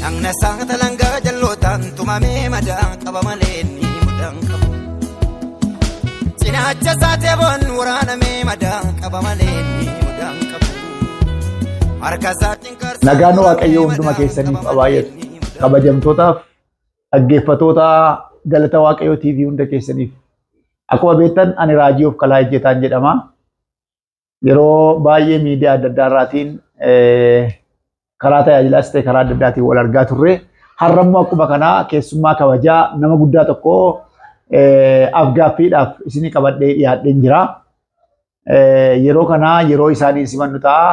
Nangna sang talangga jallotan tumame madang kabamaleni mudang kabu. Sinacha sate bon warana me madang kabamaleni mudang kabu. Markazatin kar. Nagaan Waaqayyoo hunduma keessaniif abaayatu. Kabajamtootaaf dhaggeeffattoota galata Waaqayyoo TV hunda keessaniif. Akkuma beektan ani Raajiyoof Kalaa Ejjetaan jedhama. Yeroo baay'ee miidiyaa adda addaa irraatiin karaa tajaajilaas ta'e karaa adda addaatiin wal argaa turre. Har'ammoo akkuma kanaa keessummaa kabajaa nama guddaa tokko afgaaffiidhaaf isinii qabadhee dhiyaadheen jira. Yeroo kanaa yeroo isaanii simannu ta'a.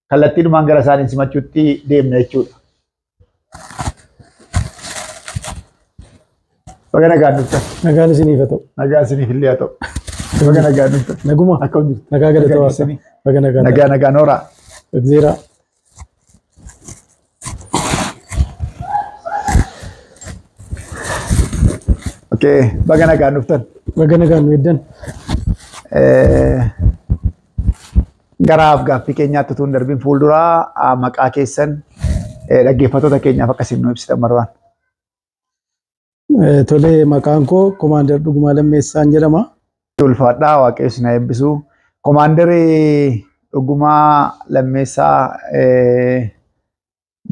Kallattiidhumaan gara isaanii simachuutti deemna jechuudha. Baga nagaan dhuftan. Nagaan isiniif haa ta'u. Nagaa isiniif illee haa ta'u. Baga nagaan dhuftan. Naguma. Akkam jirtu? Nagaa galata Waaqaa. Baga nagaan. Nagaa nooraa. Egzeeraa. Okay, baga nagaan dhuftan. Baga nagaan nu eddan. Gara afgaaffii keenyaatti utuu hin darbiin fuulduraa maqaa keessan dhaggeeffattoota keenyaaf akkasiin nu ibsitan barbaan. Tolee, maqaan koo Komaander Dhugumaa Lammeessaan jedhama. Ulfaadhaa Waaqayyo isin haa eebbisu. Komaander Dhugumaa Lammeessaa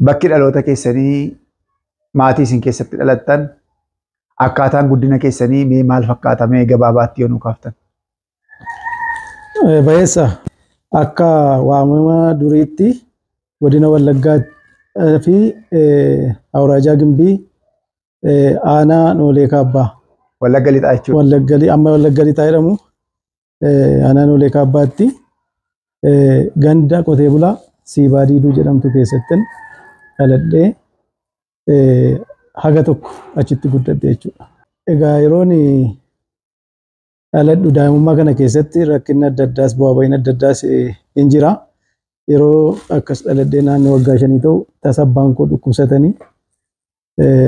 bakki dhaloota keessanii maatii isin keessatti dhalattan akkaataan guddina keessanii mee maal fakkaata mee gabaabaatti yoo nu kaaftan? Bayeessa akka waamama duriitti godina Wallaggaa fi Awuraajaa Gimbii aanaa Noolee Kaabbaa. Wallagga lixaa jechuudha. Amma Wallagga lixaa jedhamu aanaa Noolee Kaabbaatti ganda qotee bulaa Siibaa Diiduu jedhamtu keessatti dhaladhee haga tokko achitti guddadhe jechuudha. Egaa yeroon dhaladhu daa'imummaa kana keessatti rakkinni adda addaas bu'aa ba'iin adda addaas hin jira. Yeroo akkas dhaladhee naannoo waggaa 5 ta'u tasa abbaan koo dhukkubsatanii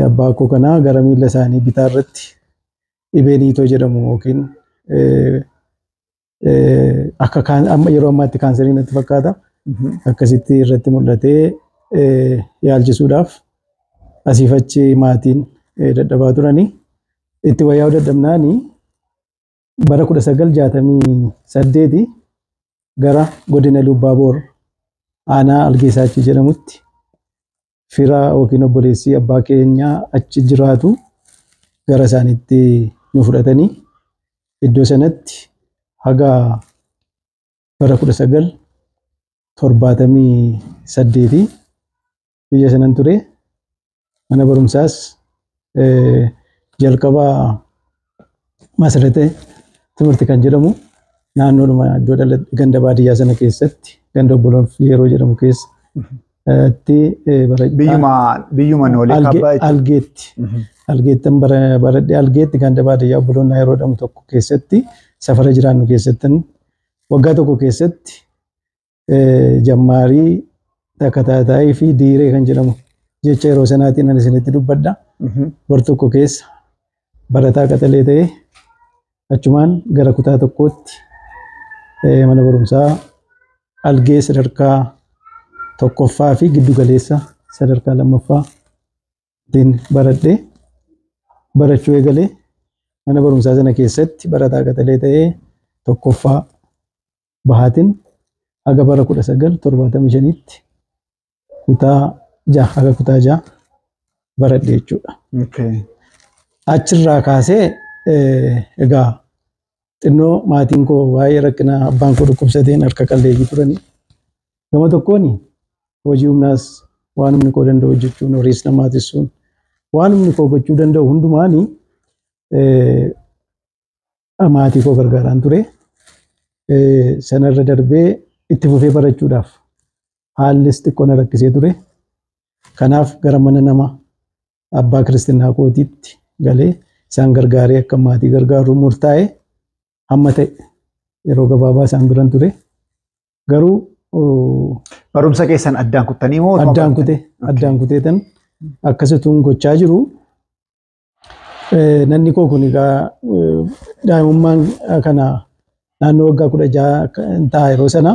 abbaa koo kanaa gara miila isaanii bitaa irratti dhibee niitoo jedhamu yookiin akka yeroo ammaatti kaanseriin natti fakkaata. Akkasitti irratti mul'atee yaalchisuudhaaf asiif achi maatiin dadhabaa turanii itti wayyaa'uu dadhabnaanii bara 1968 gara godina Lubbaaboor aanaa Algeessaachi jedhamutti fira yookiin obboleessi abbaa keenyaa achi jiraatu gara isaaniitti nu fudhatanii iddoo sanatti haga bara 1978 biyya sanan ture. Mana barumsaas jalqaba Masarate Timirti kan jedhamu naannoodhuma iddoo ganda baadiyyaa sana keessatti ganda obboloon yeroo jedhamu keessatti biyyuma Noolee Kaabbaa Algeettan baradhee Algeetti ganda baadiyyaa obboloon yeroo jedhamu tokko keessatti safara jiraannu keessatti waggaa tokko keessatti jammaarii Takataataayii fi Diiree kan jedhamu jecha yeroo sanaatiin ani isinitti dubbadha. Bar tokko keessa barataa qaxalee ta'ee achumaan gara kutaa tokkootti mana barumsaa Algee sadarkaa tokkoffaa fi giddu galeessa sadarkaa lammaffaa baradhee barachuu eegalee mana barumsaa sana keessatti barataa qaxalee ta'ee tokkoffaa bahaatiin haga bara 1975tti kutaa 6 haga kutaa 6 baradhe jechuudha. Achirraa kaasee egaa xinnoo maatiin koo waa'ee rakkina abbaan koo dhukkubsateen harka qalleeyyii turanii gama tokkoon hojii humnaas waan humni koo danda'u hojjechuun horiis namaa tissuun waan humni koo gochuu danda'u hundumaanii maatii koo gargaaraan ture. Sanarra darbee itti fufee barachuudhaaf haallis xiqqoo na rakkisee ture. Kanaaf gara mana nama abbaa kiristinnaa kootiitti galee isaan gargaaree akka maatii gargaaruu murtaa'e hamma ta'e yeroo gabaabaa isaan biran ture. Garuu barumsa keessan addaan kuttanii moo? Addaan kuteetan akkasituun gochaa jiru. Nanni koo kun egaa daa'imummaan kana naannoo waggaa 16 ta'a yeroo sana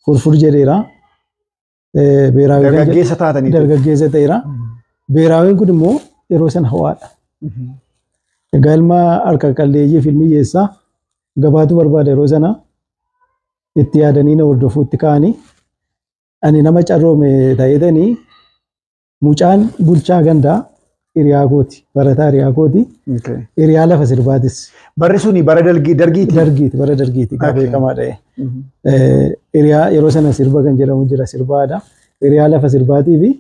furfur jedheera. beeraawi kan Dargaggeessa taatanii. dargaggeessa ta'eera. Beeraawiin kun immoo yeroo sana ho'aadha. Egaa ilma harka qalleeyyii filmiyyeessaa gabaatu barbaada yeroo sana itti yaadanii na hordofuutti ka'anii ani nama carroome ta'eetanii mucaan bulchaa gandaa hiriyaa kooti barataa hiriyaa kooti hiriyaa lafa sirbaatis. Barri suni bara dargiiti. Dargiiti bara dargiiti beekamaa ta'e. Hiriyaa yeroo sana sirba kan jedhamu jira sirbaadha. Hiriyaa lafa sirbaatii fi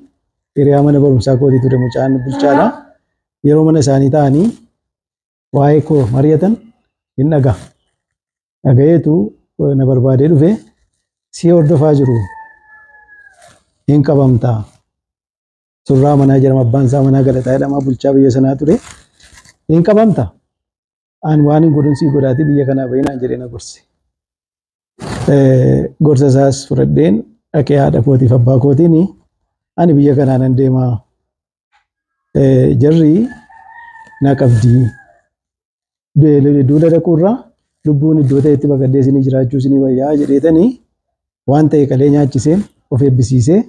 hiriyaa mana barumsaa kooti ture mucaan bulchaadha. Yeroo mana isaanii ta'anii waa'ee koo mari'atan hin dhagaa. Dhagayeetu na barbaadee dhufe si hordofaa jiru hin qabamtaa. Surraa manaa jedhama abbaan isaa manaa Galataa jedhama bulchaa biyya sanaa ture. Hin qabamtaa. Ani waan hin godhin sii godhaatii biyya kanaa bahinaan jedhee na gorse. Gorsa isaas fudhadheen dhaqee haadha kootiif abbaa kootiin ani biyya kanaa nan deemaa. Jarri na qabdii. Duula dhaquurraa lubbuun iddoo ta'etti baqadhee isinii jiraachuu isinii wayyaa jedheetanii waan ta'e qalee nyaachiseen of eebbisiisee.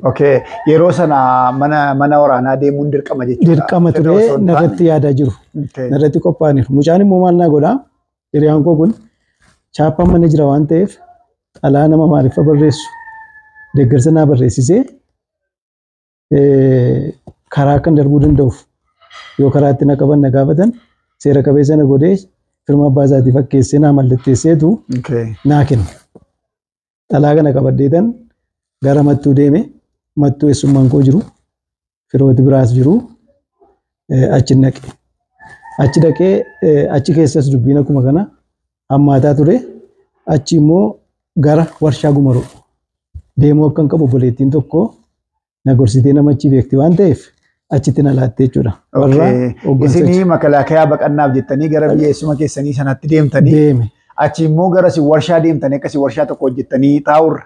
Okay. Yeroo sana mana waraanaa deemuun dirqama jechuudha. Dirqama ture narratti yaadaa jiru. Narratti qophaa'aniiru. Mucaan immoo maal naa godhaa? Hiriyaan koo kun chaappaan mana jira waan ta'eef xalaa nama maaliif barreessu deeggarsa naa barreessisee karaa kan darbuu danda'uuf yoo karaatti na qaban na gaafatan seera qabeessa na godhee firma abbaa isaatii fakkeessee naa mallatteesseetu naa kenna. Xalaa kana qabadheetan gara mattuu deeme mattuu eessummaan koo jiru firooti biraas jiru achi dhaqe. Achi dhaqee achi keessas dubbiin akkuma kana hammaataa ture. Achi immoo gara warshaa gumaroo deemuu akkan qabu obboleettiin tokko na gorsitee namachi beekti waan ta'eef achitti na laattee jechuudha. Isinii makalaakayaa baqannaaf jettanii gara biyya eessuma keessanii sanatti deemtanii deeme. Achi immoo gara warshaa deemtanii akkasii warshaa tokko hojjettanii taa'urra.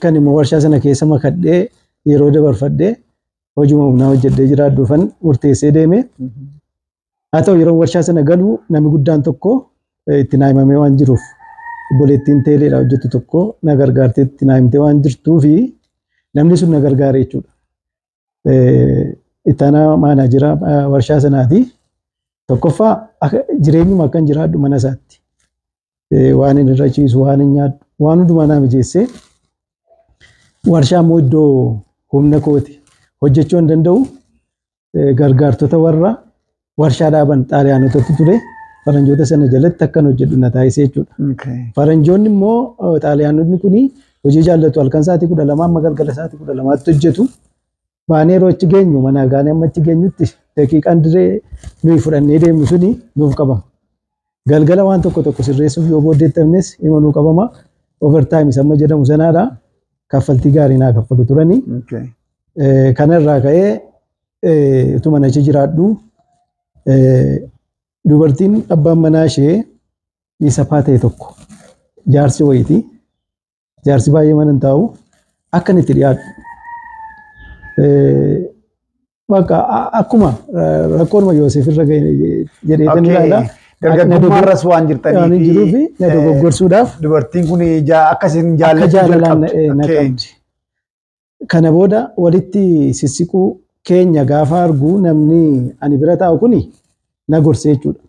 Kan immoo warshaa sana keessa makadhee yeroo dabarfadhee hojuma humnaa hojjedhee jiraadhuufan murteessee deeme. Haa ta'u yeroo warshaa sana galu namni guddaan tokko itti naa himamee waan jiruuf obboleettiin teeleedha hojjettu tokko na gargaartee itti naa himtee waan jirtuu fi namni sun na gargaare jechuudha. Ittaanaa maanaajira warshaa sanaati. Tokkoffaa jireenyuma akkan jiraadhu mana isaatti. Waan inni irra ciisu waan inni nyaadhu waan hundumaa naa mijeessee warshaa immoo iddoo humna kooti hojjechuu hin danda'u gargaartota warra warshaa dhaaban xaaliyaanotatu ture faranjoota sana jalatti akkan hojjedhu na taasisee jechuudha. Faranjoonni immoo xaaliyaanonni kuni hojii jaallatu halkan sa'aatii 12 amma galgala sa'aatii 12tti hojjetu. Baanee yeroo achi geenyu manaa gaanee amma achi geenyutti daqiiqaan diree nuyi fudhannee deemnu suni nuuf qabama. Galgala waan tokko sirreessuuf yoo booddeettamnes ima nuu qabama. Overtime amma jedhamu sanaadha. Kaffaltii gaarii naa kaffalu turanii. Kanarraa ka'ee utuma achi jiraadhu dubartiin abbaan manaa ishee dhiisaphaa ta'e tokko jaarsi wayiiti. Jaarsi baay'ee mana hin taa'u akkan itti dhiyaadhu. Bakka akkuma rakkoon Yoosef irra jedheetan ilaala. Dargaggummaarras waan jirtanii fi na dogoggorsuudhaaf dubartiin kun akkasiin jaalalaan na qabdi. Kana booda walitti sissiquu keenya gaafa argu namni ani bira taa'u kuni na gorsee jechuudha.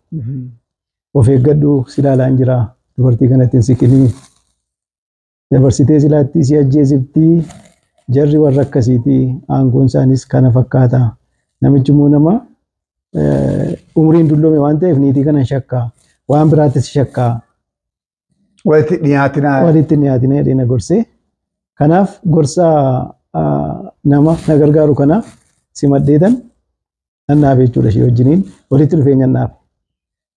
Of eeggadhu si ilaalaan jira dubartii kanatti hin siqinii. Dabarsitee silaatti si ajjeesiftii. Jarri warra akkasiiti aangoon isaanis kana fakkaata. Namichi immoo nama umriin dulloome waan ta'eef niitii kana shakkaa. Waan biraattis shakkaa. Walitti dhiyaatina. Walitti dhiyaatina jedhee na gorsee. Kanaaf gorsa nama na gargaaru kana simadheetan nan dhaabe jechuudha ishee wajjiniin walitti dhufeenya dhaabe.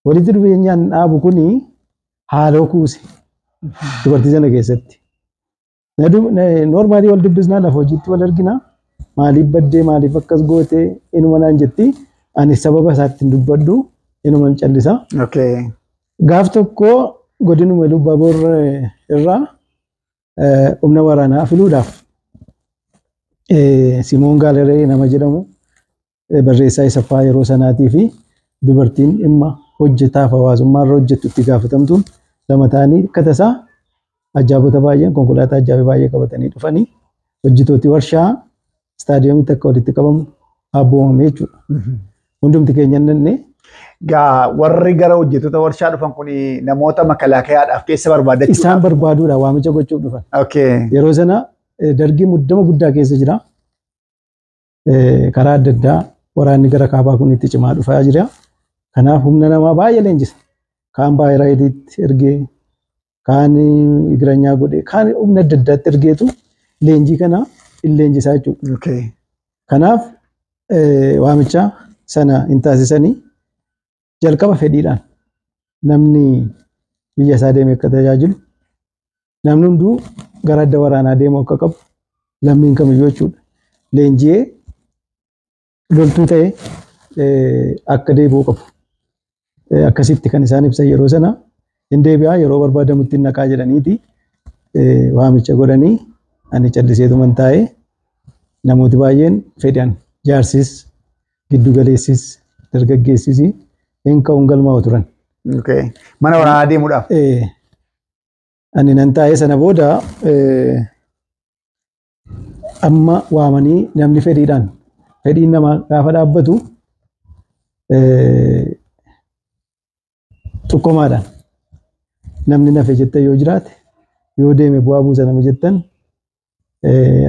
Walitti dhufeenyaan dhaabu kuni haaloo kuuse dubartii sana keessatti. Normaalii wal dubbisnaa lafa hojiitti wal argina. Maaliif baddee maaliif akkas gootee inuma naan jetti. Ani sababa isaatti hin dubbadhu inuma callisa. Gaaf tokko godinuma Lubbaaboor irraa humna waraanaa filuudhaaf Simoon Gaalaree nama jedhamu barreessaa Isaffaa yeroo sanaatii fi dubartiin dhimma hojjetaaf hawaasummaa irra hojjettu itti gaafatamtuun lama ta'anii akka tasaa ajaa'ibota baay'een konkolaataa ajaa'ibaa baay'ee qabatanii dhufanii hojjetooti warshaa istaadiyoomii takka walitti qabamu abboomame jechuudha. Hundumti keenya nanne. Warri gara hojjettoota warshaa dhufan kun namoota makalaakayaadhaaf keessa barbaadachuudha. Isaan barbaaduudha waamicha gochuuf dhufan. Yeroo sana dargii muddama guddaa keessa jira. Karaa adda addaa waraanni gara kaabaa kun itti cimaa dhufaa jira. Kanaaf humna namaa baay'ee leenjisa. Kaan baay'ee ergee, kaan igranyaa godhee, kaan humna adda addaatti ergeetu leenjii kana hin leenjisaa jechuudha. Kanaaf waamicha sana hin taasisanii jalqaba fedhiidhaan namni biyya isaa deeme akka tajaajilu namni hunduu gara adda waraanaa deemu akka qabu lammiin kamiyyuu jechuudha. Leenji'ee loltuu ta'ee akka deebi'uu qabu. Akkasitti kan isaan ibsan yeroo sana hin deebi'aa yeroo barbaadamutti naqaa jedhaniiti waamicha godhanii ani calliseetuman taa'ee namooti baay'een fedhan jaarsis giddugaleessis dargaggeessis hin ka'uun galmaa'u turan. Mana waraanaa deemuudhaaf. Ani nan taa'ee sana booda amma waamanii namni fedhiin namaa gaafa dhaabbatu tokkomaadhaan namni nafe jettan yoo jiraate yoo deeme bu'aa buusa nama jettan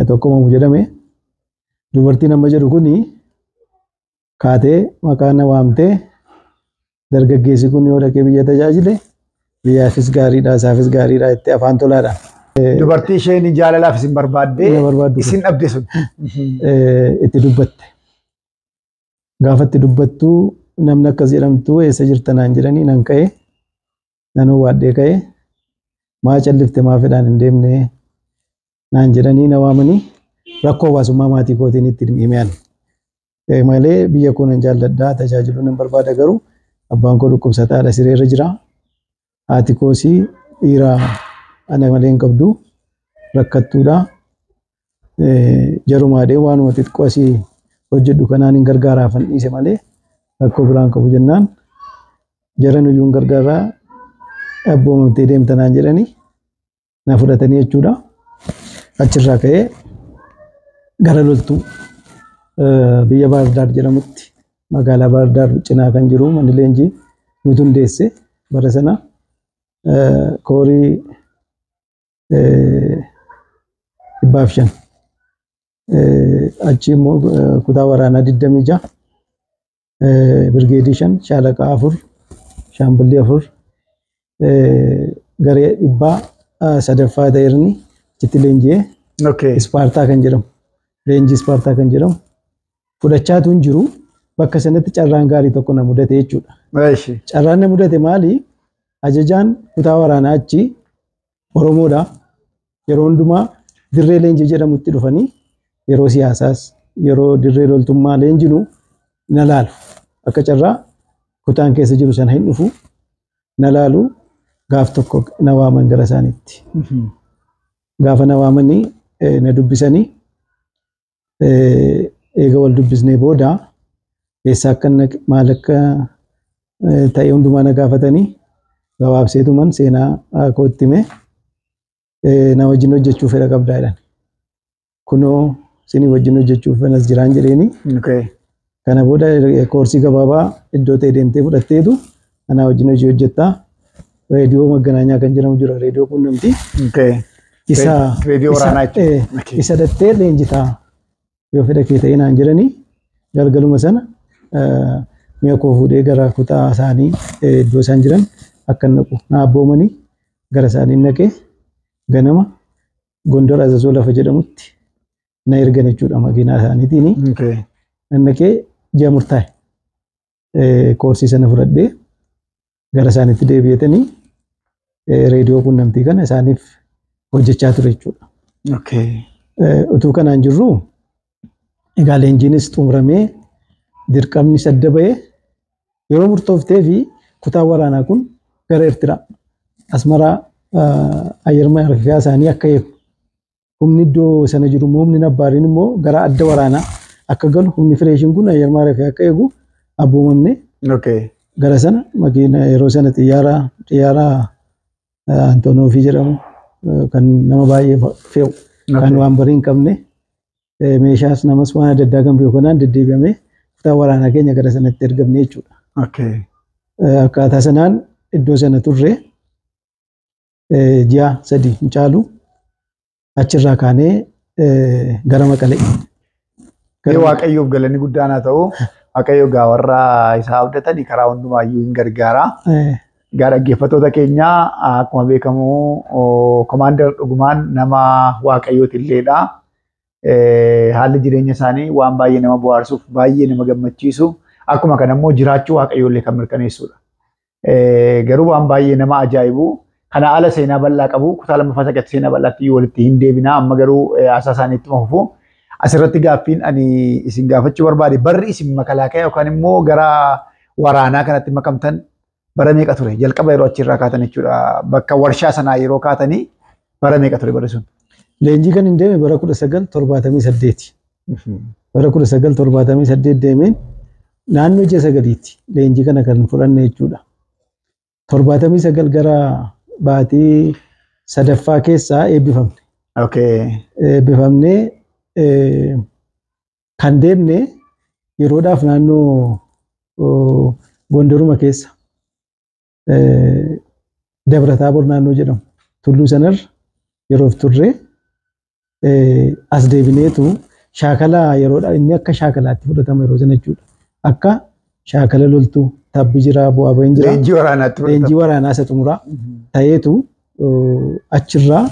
tokkomamu jedhame dubartiin amma jedhu kuni kaatee maqaa na waamtee dargaggeessi kun yoo dhaqee biyya tajaajile biyyaafis gaariidha isaafis gaariidha itti afaan tolaadhaan. Dubartii isheen jaalalaaf isin barbaaddee isin dhabde sun itti dubbatte. Gaafa itti dubbattu namni akkas jedhamtu eessa jirta naan jedhanii nan ka'ee nan waadhee ka'ee maa callifte maa fedhaan hin deemne naan jedhanii na waamanii rakkoo hawaasummaa maatii kootiin itti himeen. Malee biyya koo nan jaalladhaa tajaajiluu nan barbaada garuu abbaan koo dhukkubsataadha sireerra jira. Haati koosii dhiira ana malee hin qabdu rakkattuudha. Jarumaadhee waanuma xixiqqoo asii hojjedhu kanaan hin gargaaraafan dhiise malee rakkoo biraan qabu jennaan jaran iyyuu hin gargaaraa abboomamtee deemtanaan jedhanii na fudhatanii jechuudha. Achirraa ka'ee gara loltuu biyya Baardaar jedhamutti magaalaa Baardaar cinaa kan jiru manni leenjii nuti hundeesse bara sana koorii 500 achi immoo kutaa waraanaa 26 birgeedii 5 shaalaqaa 4 shaambilii 4 garee 100 ta'eerni achitti leenji'ee Ispaartaa kan jedhamu leenjii Ispaartaa kan jedhamu fudhachaatu hin jiru bakka sanatti carraan gaarii tokko na mudate jechuudha. Carraan na mudate maali? Ajajaan kutaa waraanaa achi Oromoodha. Yeroo hundumaa dirree leenjii jedhamutti dhufanii yeroo siyaasaas yeroo dirree loltummaa leenjinu na laalu. Akka carraa kutaan keessa jiru sana hin dhufu na laalu gaaf tokko na waaman gara isaaniitti. Gaafa na waamanii na dubbisanii eega wal dubbisnee booda eessa akka maal akka ta'e hundumaa na gaafatanii gabaabseetuman seenaa kootti himee na wajjin hojjechuu fedha qabdaa jedhan. Kunoo isinii wajjin hojjechuuf fedhas jiraan jedheeni. Kana booda koorsii gabaabaa iddoo ta'e deemtee fudhatteetu anaa wajjin hojii hojjettaa. Reediyoo Maganaanyaa kan jedhamu jira reediyoo quunnamtii. Isa dhattee leenjitaa yoo fedha kee ta'e naan jedhanii galgaluma sana mi'a koo fuudhee gara kutaa isaanii iddoo isaan jiran akka naqu na abboomanii gara isaanii naqee ganama Gondor Azazoo lafa jedhamutti na ergan jechuudha makiinaa isaaniitiin. Naqee ji'a murtaa'e koorsii sana fudhadhee gara isaaniitti deebi'etanii reediyoo quunnamtii kana isaaniif hojjechaa ture jechuudha. Utuu kanaan jirru egaa leenjiinis xumuramee dirqamni sadda ba'ee yeroo murtooftee fi kutaa waraanaa kun gara Eertiraa Asmaraa ayyar maarfiyaa isaanii akka eegu humni iddoo sana jiru humni nabbaariin immoo gara adda waraanaa akka galu humni fireeshiin kun ayyar maarfiyaa akka eegu abboomamne gara sana makiina yeroo sana xiyyaara Antonoofii jedhamu kan nama baay'ee fe'u kan waan barii hin qabne meeshaas namas waan adda addaa kan beeku kanaan deddeebi'amee kutaa waraanaa keenya gara sanatti ergamne jechuudha. Akkaataa sanaan iddoo sana turre ji'a 3 hin caalu achirraa kaanee gara Maqalee. Waaqayyoof galanni guddaan haa ta'u Waaqayyo gaa warra isaa abdatanii karaa hundumaayyuu hin gargaara. Gaa dhaggeeffattoota keenya akkuma beekamu Komaander Dhugumaan nama Waaqayyooti illeedha. Haalli jireenya isaanii waan baay'ee nama bohaarsuuf baay'ee nama gammachiisu akkuma kana immoo jiraachuu Waaqayyoollee kan mirkaneessudha. Garuu waan baay'ee nama ajaa'ibu kana ala seenaa bal'aa qabu kutaa lammaffaa sagantaa seenaa bal'aatti walitti hin deebina amma garuu haasaa isaaniitti fufu asirratti gaaffiin ani isin gaafachuu barbaade barri isin makalaakaa yookaan immoo gara waraanaa kanatti makamtan bara meeqa ture jalqaba yeroo achirraa kaatan jechuudha bakka warshaa sanaa yeroo kaatanii bara meeqa ture barri sun. Leenjii kan hin deeme bara 1978. Bara 1978 deemeen naannoo ji'a 9tti leenjii kana kan fudhanne jechuudha. 79 gara baatii sadaffaa keessaa eebbifamne. Eebbifamnee kan deemne yeroodhaaf naannoo Gondoruma keessa Dabra Taabor naannoo jedhamu tulluu sanarra yeroof turre as deebineetu shaakala yeroodha inni akka shaakalaatti fudhatama yeroo sana jechuudha. Akka shaakala loltuu tabbi jira bu'aa bahin jira. Leenjii waraanaa isa xumuraa ta'eetu achirraa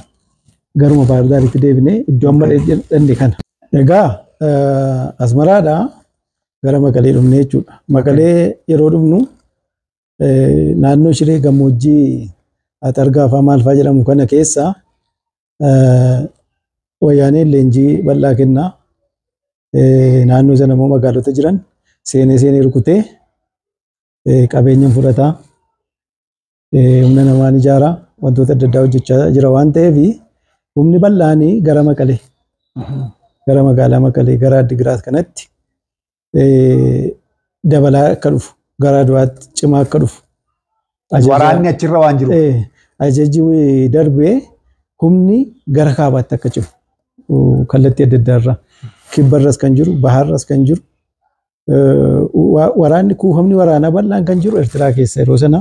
garuma Baahir Daaritti deebinee iddoo amma dhandhe kana. Egaa Asmaraadhaa gara Maqalee dhufne jechuudha. Maqalee yeroo dhufnu naannoo Shiree gammoojjii Axargaa fa'aa maal fa'aa jedhamu kana keessa wayyaaneen leenjii bal'aa kennaa. Naannoo sana immoo magaalota jiran seenee rukutee qabeenyaan fudhataa humna namaan ijaaraa wantoota adda addaa hojjechaa jira waan ta'eef humni bal'aanii gara Maqalee gara magaalaa Maqalee gara Addigiraat kanatti dabalaa akka dhufu gara Aduwaatti cimaa akka dhufu. Waraanni achirra waan jiru. Ajajji darbee humni gara kaabaatti akka cimu kallattii adda addaarraa kibbarras kan jiru baharras kan jiru waraanni kuufamni waraanaa bal'aan kan jiru Eertiraa keessa yeroo sana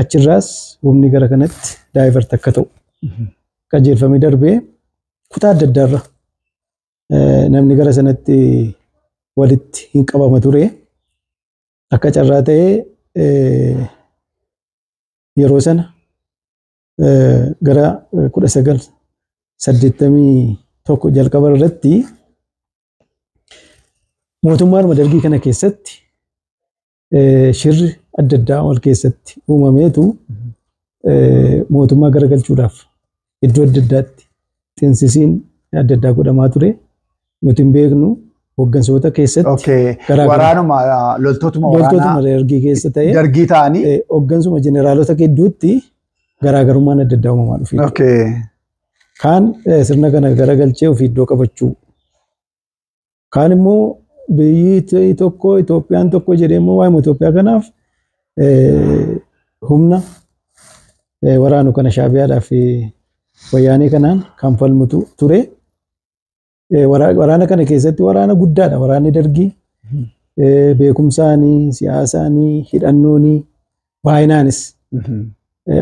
achirraas humni gara kanatti daayivert akka ta'u qajeelfamee darbee kutaa adda addaarra namni gara sanatti walitti hin qabama ture akka carraa ta'ee yeroo sana gara 1981 jalqaba irratti mootummaa dargii kana keessatti shirri adda addaa wal keessatti uumameetu mootummaa garagalchuudhaaf iddoo adda addaatti xinsisiin adda addaa godhamaa ture nuti hin beeknu hooggansoota keessatti waraanuma loltootuma dargii keessa ta'e dargii ta'anii hooggansuma jeneraalota gidduutti garaagarummaan adda addaa uumamaa dhufe. Kaan sirna kana garagalchee ofii iddoo qabachuu kaan immoo biyyi tokko Itoophiyaan tokko jedhee immoo waa'ee Itoophiyaa kanaaf humna waraanu kana Shaabiyaadhaaf wayyaanee kanaan kan falmutu ture. Waraana kana keessatti waraana guddaadha. Waraanni dargii beekumsaanii, siyaasaanii, hidhannoonii baay'inaanis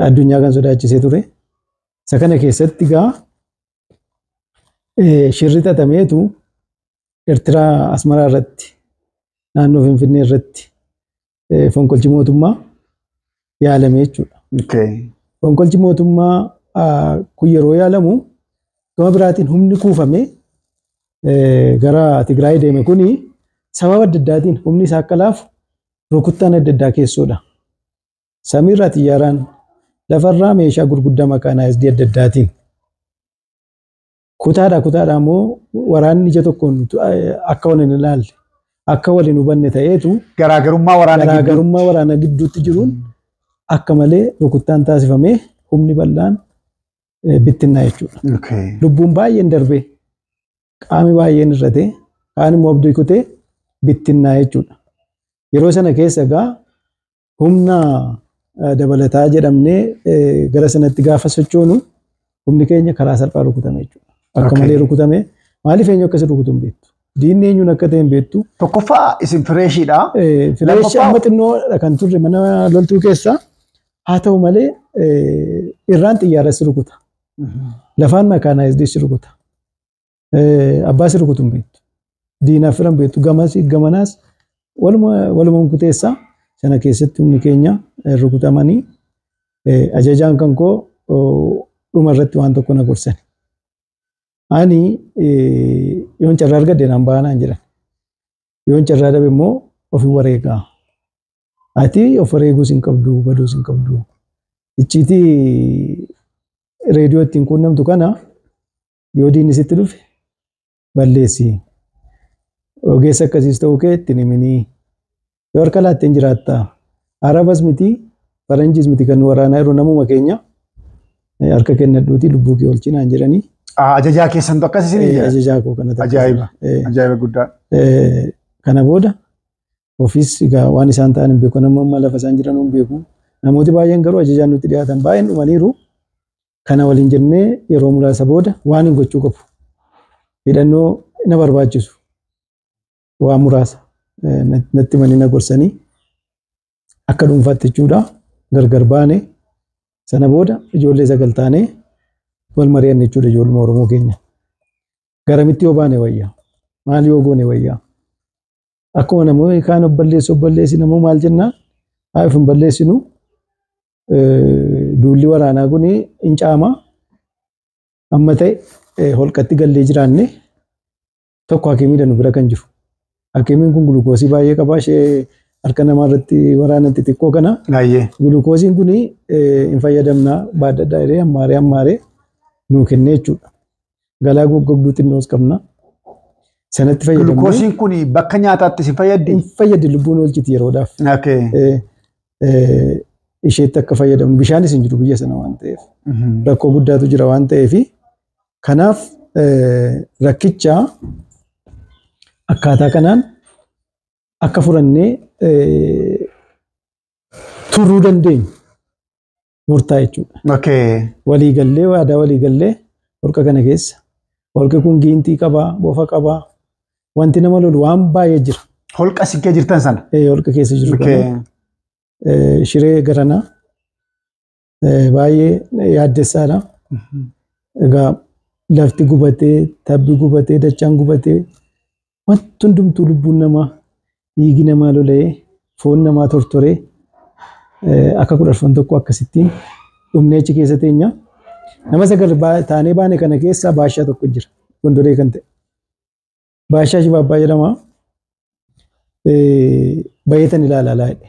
addunyaa kan sodaachisee ture. Isa kana keessatti gaa shirri xaxameetu Eertiraa Asmaraa irratti naannoo Finfinnee irratti fonqolchi mootummaa yaalame jechuudha. Fonqolchi mootummaa kun yeroo yaalamu gama biraatiin humni kuufame gara Tigraay deeme kuni sababa adda addaatiin humni isaa akka laafu rukuttaan adda addaa keessoodha. Samiirraa xiyyaaraan lafarraa meeshaa gurguddaa makaanaayizii adda addaatiin kutaadhaa immoo waraanni ija tokkoon akka waliin ilaalle akka waliin hubanne ta'eetu garaagarummaa waraana gidduutti jiruun akka malee rukuttaan taasifamee humni bal'aan bittinnaa jechuudha. Lubbuun baay'een darbee qaami baay'een irratee kaan immoo abdii kutee bittinnaa jechuudha. Yeroo sana keessa egaa humna dabalataa jedhamnee gara sanatti gaafa sochoonu humni keenya karaa salphaa rukutame jechuudha. Akka malee rukutame maaliif eenyu akkasii rukutu hin beektu. Diinni eenyuun akka ta'e hin beektu. Tokkoffaa isin fireeshiidha. Fireeshii amma xinnoo kan turre mana loltuu keessaa haa ta'u malee irraan xiyyaara si rukuta. Lafaan makaanaayizdii si rukuta. Abbaa si rukutu hin beektu. Diinaaf firan beektu gamanaas waluma kuteessaa sana keessatti humni keenya rukutamanii ajajaan kan koo dhuma irratti waan tokko na gorsan. Ani yoon carraa argadde naan baanaan jedhan. Yoon carraa dhabe immoo ofii wareegaa. Ati of wareeguus hin qabdu, baduus hin qabdu. Icciitii reediyoo ittiin quunnamtu kana yoo diinni sitti dhufe balleessi. Ogeessa akkasiis ta'uu kee ittiin himinii. Yoo harka laatteen jiraatta. Arabas miti, faranjis miti kan waraanaa yeroo namuma keenya harka kennadhuuti lubbuu kee oolchinaan jedhanii. Ajajaa keessantu akkas isin jira. Ajajaa koo kana Ajaa'iba. Ajaa'iba guddaa. Kana booda ofiis egaa waan isaan ta'an hin beeku nama lafa isaan jiran hin beeku. Namooti baay'een garuu ajajaan nutti dhiyaatan baay'een dhumaniiru. Kana waliin jennee yeroo muraasa booda waan hin gochuu qabu. Hidhannoo na barbaachisu. Waan muraasa natti manii na gorsanii akka dhuunfaatti jechuudha gargar baane sana booda ijoollee sagal taanee wal mari'anne jechuudha ijoolluma Oromoo keenya. Garamitti yoo baane wayyaa maal yoo goone wayyaa akkuma namoonni kaan obballeessi namoo maal jennaan haa ifin balleessinu duulli waraanaa kun hin caama amma ta'e holqatti gallee jiraanne tokko hakimii nu bira kan jiru. Hakimiin kun gulukoosii baay'ee qaba ishee harka namaa irratti waraanatti xiqqoo kana. Gulukoosiin kun hin fayyadamna baadhadhaa jedhee hammaaree nuu kennee jechuudha. Galaa goggogduu xinnoos qabna. Sanatti fayyadamne. Gulukoosiin kun bakka nyaataatti si fayyaddi? Hin fayyaddi lubbuun oolchiti yeroodhaaf. Isheetti akka fayyadamnu bishaanis hin jiru biyya sana waan ta'eef. Rakkoo guddaatu jira waan ta'eef kanaaf rakkicha akkaataa kanaan akka furannee turuu dandeenyu murtaa jechuudha. Waliigallee waadaa waliigallee holqa kana keessa. Holqi kun giintii qabaa, bofa qabaa. Wanti nama lolu waan baay'ee jira. Holqa sikkee jirtan sana? Holqa keessa jiru kana. Shiree garanaa baay'ee yaaddessaadha. Egaa lafti gubatee, tabbi gubatee, dachaan gubatee wanti hundumtuu lubbuun namaa dhiigi namaa lola'ee foon namaa tortoree akka kudharfan tokko akkasittiin dhumneechi keessa teenya. Nama sagal taanee baane kana keessa baashaa tokko jira gondoree kan ta'e. Baashaa Shibaabbaa jedhama. Bayeetan ilaalaa jedhe.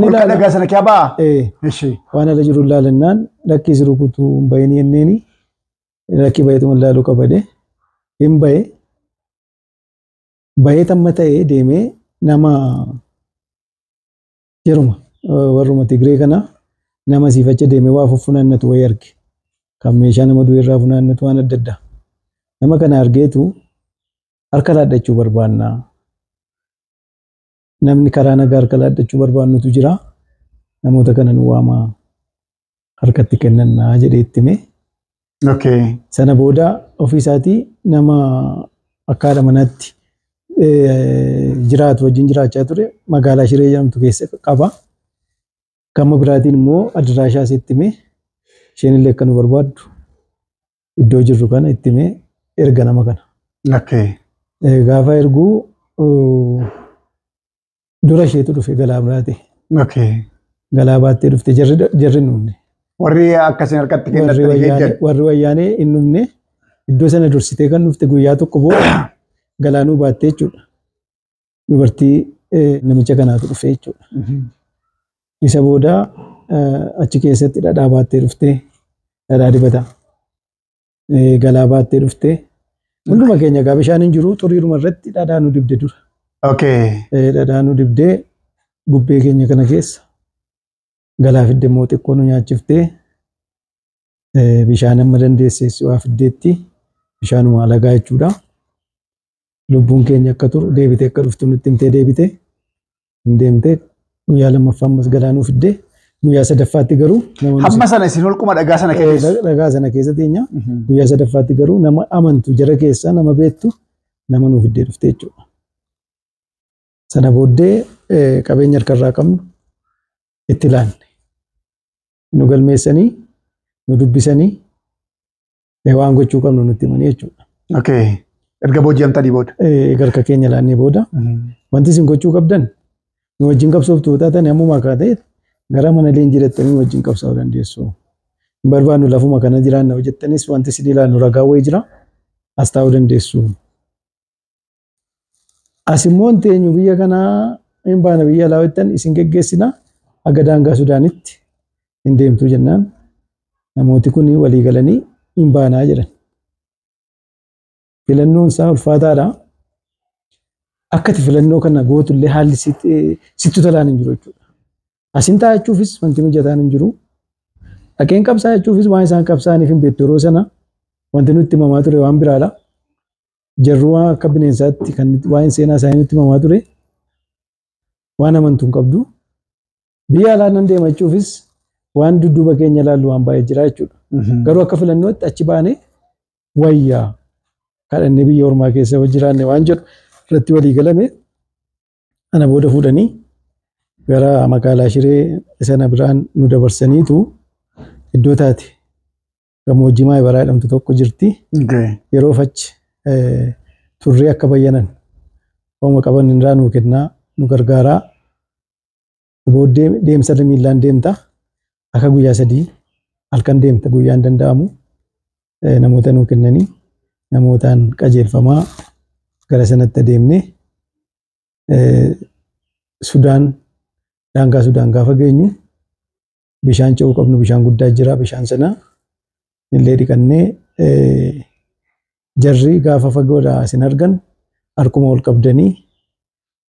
Holqa dhagaa sana kee baa? Waan irra jiru ilaalannaan lakkii si rukutuu hin bayin yenneeni lakkii bayeetuma ilaaluu qabade hin baye. Baay'ee tamma ta'ee deemee nama yeruma warruma Tigree kana nama siifacha deemee waa funaannatu wayii arge. Kan meeshaa nama du'e irraa funaannatu waan adda addaa. Nama kana argeetu harka laadhachuu barbaanna. Namni karaa nagaa harka laadhachuu barbaannutu jira. Namoota kana nu waamaa harkatti kennannaa jedhee itti hime. Sana booda ofii isaatii nama akka haadha manaatti jiraatu wajjin jiraachaa ture magaalaa Shiree jedhamtu keessa qaba. Gama biraatiin immoo adiraashaa itti hime isheen illee akka nu barbaaddu iddoo jirru kana itti hime erga nama kana. Gaafa erguu dura isheetu dhufe galaa biraate. Galaa baattee dhufte jarri nuunne. Warri akkasiin harkatti kennatti warri wayyaanee hin dhumne iddoo sana dursitee kan dhufte guyyaa tokko booda galaanuu baattee jechuudha. Dubartii namicha kanaatu dhufe jechuudha. Isa booda achi keessatti dhadhaa baattee dhuftee dhadhaa dibata. Galaa baattee dhuftee hunduma keenya gaa bishaan hin jiru xuriiruma irratti dhadhaa nu dibde dura. Dhadhaa nu dibdee gubbee keenya kana keessa galaa fidde immoo xiqqoo nu nyaachiftee bishaan amma dandeesseessi waa fiddeetti bishaanuma lagaa jechuudha. Lubbuun keenya akka turu deebitee akka dhuftu nutti himtee deebitee hin deemtee guyyaa lammaffaa ammas galaanuu fiddee Guyyaa sadaffaatti garuu Hamma sana isin holquma dhagaa sana keessa. dhagaa sana keessa teenya guyyaa sadaffaatti garuu nama amantu jara keessaa nama beektu nama nuuf iddee dhufte jechuudha. Sana booddee qabeenya harkarraa qabnu itti ilaanne. Nu galmeessanii nu dubbisanii waan gochuu qabnu nutti himanii jechuudha. Okay. Erga booji'amtanii booda. Garka keenya ilaannee booda wanti isin gochuu qabdan nu wajjin qabsooftu taatan ammumaa kaatee gara mana leenjii jettanii wajjin qabsaa'uu dandeessu. Hin barbaannu lafuma kana jiraanna hojjettanis wanti isin ilaallu ragaa wayii jira as taa'uu dandeessu. As immoo hin teenyu biyya kanaa hin baana biyya alaa jettan isin geggeessina aga daangaa Sudaanitti hin deemtu jennaan namooti kun walii galanii hin baanaa jedhan. Filannoon isaa ulfaataadha. Akkati filannoo kana gootullee haalli sitti tolaan hin jiru jechuudha. Asin taa'achuufis wanti mijataan hin jiru. Dhaqeen qabsaachuufis waan isaan qabsaaniif hin beektu yeroo sana wanti nutti himamaa ture waan biraadha. Jarruu akka bineensaatti kan waa'een seenaa isaanii nutti himamaa ture waan amantuu hin qabdu. Biyya alaa nan deemachuufis waan dudduuba keenya ilaallu waan baay'ee jira jechuudha. Garuu akka filannootti achi baanee wayyaa kadhannee biyya ormaa keessa jiraanne waan jedhu irratti walii galame ana booda fuudhanii gara magaalaa Shiree sana biraan nu dabarsaniitu iddoo taate gammoojjii Maayibaraa jedhamtu tokko jirti. Yeroo fachi turree akka bayyanan hooma qaban irraa nu kennaa nu gargaaraa. Booddee deemsa miillaan deemta akka guyyaa 3 halkan deemta guyyaan danda'amu namoota nu kennanii namootaan qajeelfamaa gara sanatti deemnee Sudaan daangaa Sudaan gaafa geenyu bishaan ce'uu qabnu bishaan guddaa jira bishaan sana illee dhiqannee jarri gaafa fagoodhaa isin argan harkuma ol qabdanii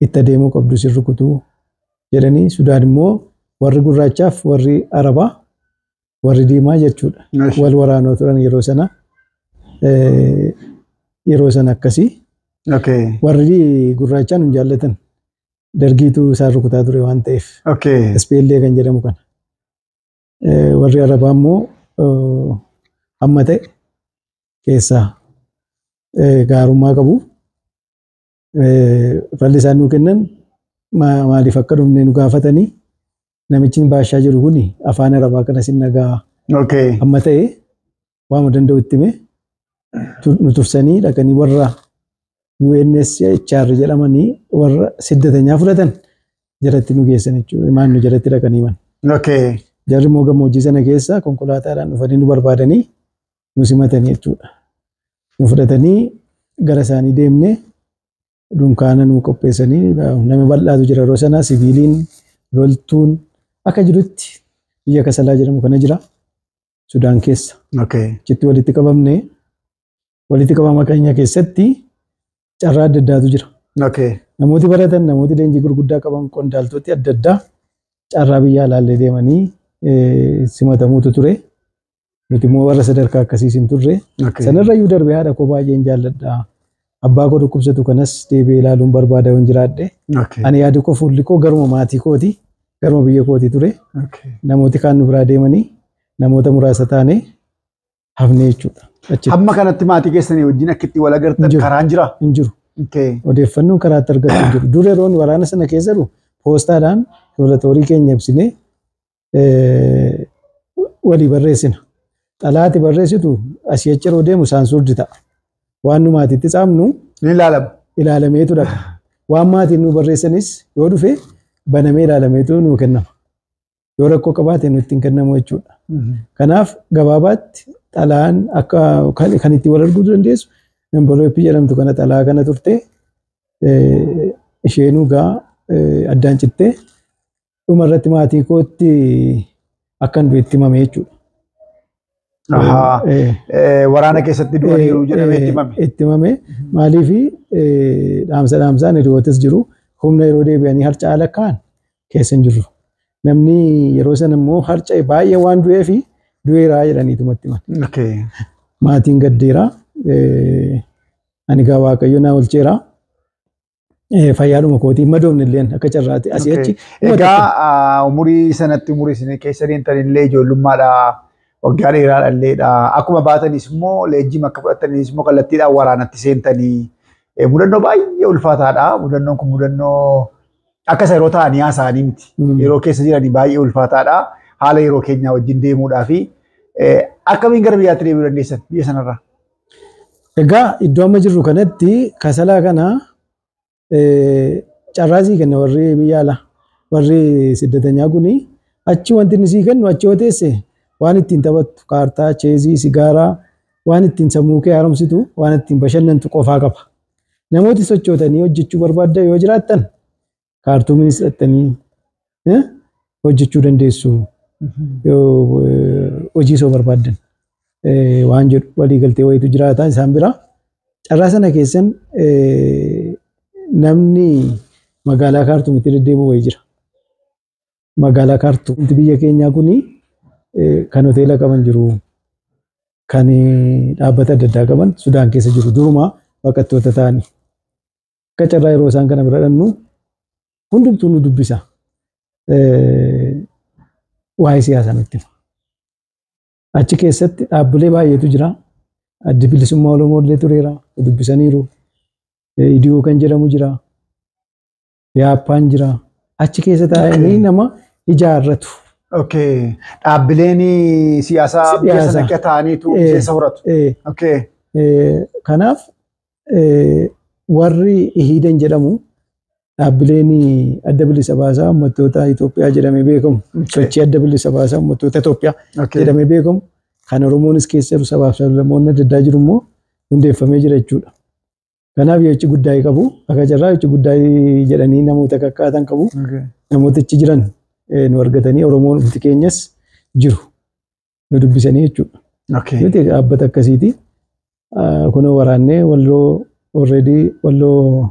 itti deemuu qabdu isin rukutuu jedhanii Sudaan immoo warri gurraachaaf warri Arabaa warri diimaa jechuudha wal waraanoo turan yeroo sana akkasii. Warri gurraachaan hin jaallatan dargiitu isaan rukutaa ture waan ta'eef. Ispeellee kan jedhamu kana. Warri Arabaa immoo hamma ta'e keessaa gaarummaa qabu. Falli isaan nu kennan maaliif akka dhumne nu gaafatanii namichi baashaa jiru kuni afaan Arabaa kana sin nagaa hamma ta'e waan danda'u itti hime nu tursanii dhaqanii warra UNHCR jedhamanii warra siddatanyaa fudhatan jaratti nu geessan jechuudha. Maan nu jaratti dhaqanii man. Jarri immoo gammoojjii sana keessa konkolaataadhaan dhufanii nu barbaadanii nu simatanii jechuudha. Nu fudhatanii gara isaanii deemnee dunkaana nu qopheessanii nama bal'aatu jira yeroo sana siviiliin loltuun akka jirutti biyya Kasalaa jedhamu kana jira Sudaan keessa. Achitti walitti qabamne walitti qabama keenya keessatti carraa adda addaatu jira. Namooti baratan namooti leenjii gurguddaa qaban qondaaltoti adda addaa carraa biyya alaallee deemanii simatamuutu ture. Nuti immoo warra sadarkaa akkasiis hin turre. Sanarra iyyuu darbee haadha koo baay'een jaalladha. Abbaa koo dhukkubsatu kanas deebi'ee ilaaluun barbaada yoo jiraadhe. Ani yaadu koo fuulli koo garuma maatii kooti garuma biyya kooti ture. Namooti kaan nu biraa deemanii namoota muraasa taane hafnee jechuudha. Hamma kanatti maatii keessanii wajjin akka itti wal agartan karaan jira? Hin jiru. Odeeffannoon karaatti argatu hin jiru. Dur yeroon waraana sana keessa jiru poostaadhaan laaboraatoorii keenya ibsinee walii barreessina. Xalaati barreessitu asii achi yeroo deemu saansuurdi ta'a. Waan nu maatiitti caamnu ni ilaalama. Ilaalameetu dhaqa. Waan maatiin nu barreessanis yoo dhufe banamee ilaalameetu nu kennama. Yoo rakkoo qabaate nutti hin kennamu jechuudha. Kanaaf gabaabaatti xalaan akka kan itti wal arguu dandeessu envelooppii jedhamtu kana xalaa kana turte isheenuu gaa addaan cittee dhuma irratti maatii kootti akkan du'etti himame jechuudha. Waraana keessatti du'aniiru jedhamee itti himame. Itti himame maaliif dhaamsaan hiriyootas jiru humna yeroo deebi'anii harca'aa lakkaa'an keessa hin jirru. Namni yeroo sana immoo harca'e baay'ee waan du'eef du'eeraa jedhaniitu matti himan. Maatiin gaddeeraa ani gaa waaqayyo naa olcheeraa Fayyaadhuma kootii madoomni illee akka carraati asii achi. Egaa umurii sanatti umurii isin keessa deemtan illee ijoollummaadha. Waggaa dheeraadha illeedha. Akkuma baatanis immoo leenjii akka fudhatanis immoo kallattiidhaan waraanatti seentanii mudannoo baay'ee ulfaataadha. Mudannoon kun mudannoo akka isa yeroo ta'anii haasa'anii miti. Yeroo keessa jiranii baay'ee ulfaataadha. Haala yeroo keenyaa wajjin deemuudhaa fi akkamiin gara biyyaatti deebi'uu dandeessan biyya sanarraa? Egaa iddoo amma jirru kanatti kasalaa kana carraasii kenna warri biyya alaa warri siddatanyaa kuni achi wanti inni sii kennu achi yoo teesse waan ittiin taphattu kaartaa, cheezii, sigaaraa waan ittiin sammuu kee haaromsitu waan ittiin bashannantu qofaa qaba. Namooti sochootanii hojjechuu barbaaddan yoo jiraattan kaartuuminis hidhattanii hojjechuu dandeessu. Hojii soo barbaaddan waan jedhu walii galtee wayitu jiraata isaan bira. Carraa sana keessan namni magaalaa kaartuumitti deddeebi'u wayii jira. Magaalaa kaartuumti biyya keenyaa kuni kan hoteela qaban jiru, kan dhaabbata adda addaa qaban Sudaan keessa jiru duruma baqattoota ta'anii. Akka carraa yeroo isaan kana bira dhannu hundumtuu nu dubbisa. Waa'ee siyaasaa nutti hima. Achi keessatti dhaabbilee baay'eetu jira. Addi bilisummaa Oromoo illee tureera. Dubbisaniiru. Idiyoo kan jedhamu jira. Yaappaan jira. Achi keessa taa'anii nama ijaarratu. Dhaabbileen siyaasaa biyya sana akka ta'aniitu keessa horatu. Kanaaf warri Ihiidan jedhamu dhaabbileen adda bilisa baasaa uummattoota Itoophiyaa jedhamee beekamu. Sochii adda bilisa baasaa uummattoota Itoophiyaa jedhamee beekamu. Kan Oromoonis keessa jiru sabaaf sablammoonni adda addaa jiru immoo hundeeffamee jira jechuudha. Kanaaf yoo guddaa qabu akka carraa yoo guddaa jedhanii namoota kakkaatan qabu. Namoota achi jiran nu argatanii Oromoon ufti keenyas jiru. Nu dubbisanii jechuudha. Nuti dhaabbata akkasiiti. Kunoo waraannee walloo already walloo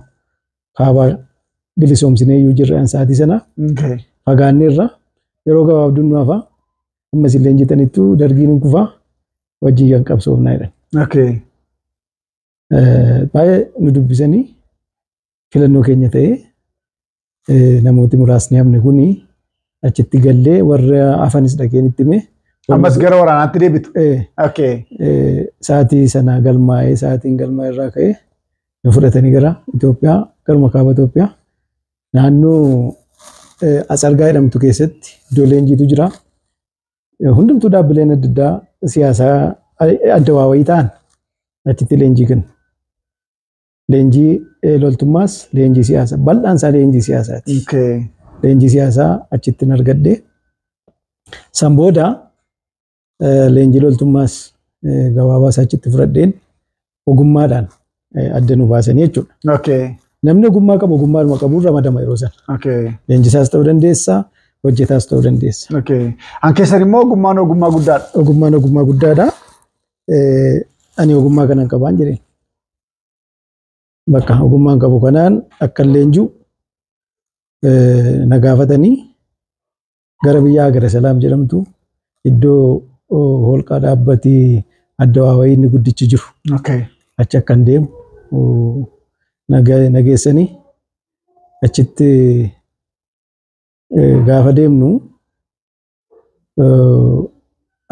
kaabaa bilisoomsinee iyyuu jirra sa'aatii sana. Fagaanneerra yeroo gabaabduu nu hafa. Ammas illee jettanittu dargiin kufaa wajjin kan qabsoofnaa jedhan. Baay'ee nu dubbisanii filannoo keenya ta'ee namooti muraasni hafne kuni achitti gallee warra hafanis dhaqeen itti hime. Ammas gara waraanaatti deebitu. Sa'aatii sana galmaa'ee sa'aatiin galmaa irraa ka'ee nu fudhatanii gara Itoophiyaa garuma kaaba Itoophiyaa naannoo Asargaa jedhamtu keessatti iddoo leenjiitu jira. Hundumtuu dhaabbileen adda addaa siyaasaa adda waawayii ta'an achitti leenjii kennu. Leenjii loltummaas leenjii siyaasaa bal'aan isaa leenjii siyaasaati. Leenjii siyaasaa achitti argadhe. San booda leenjii loltummaas gabaabaa isaa achitti fudhadheen ogummaadhaan adda nu baasanii jechuudha. Namni ogummaa qabu ogummaadhuma qabuun ramadama yeroo sana. Leenjisaas ta'uu dandeessa. Hojjetaas ta'uu dandeessa. An keessan immoo ogummaan ogummaa guddaadha. Ogummaan ogummaa guddaadha. Ani ogummaa kanan qabaan jireen. Bakka ogummaan qabu kanaan akka leenjuu na gaafatanii gara biyya Agara Salaam jedhamtu iddoo holqaa dhaabbatii adda waawayii inni guddichi jiru. Achi akkan deemu nageessanii achitti gaafa deemnu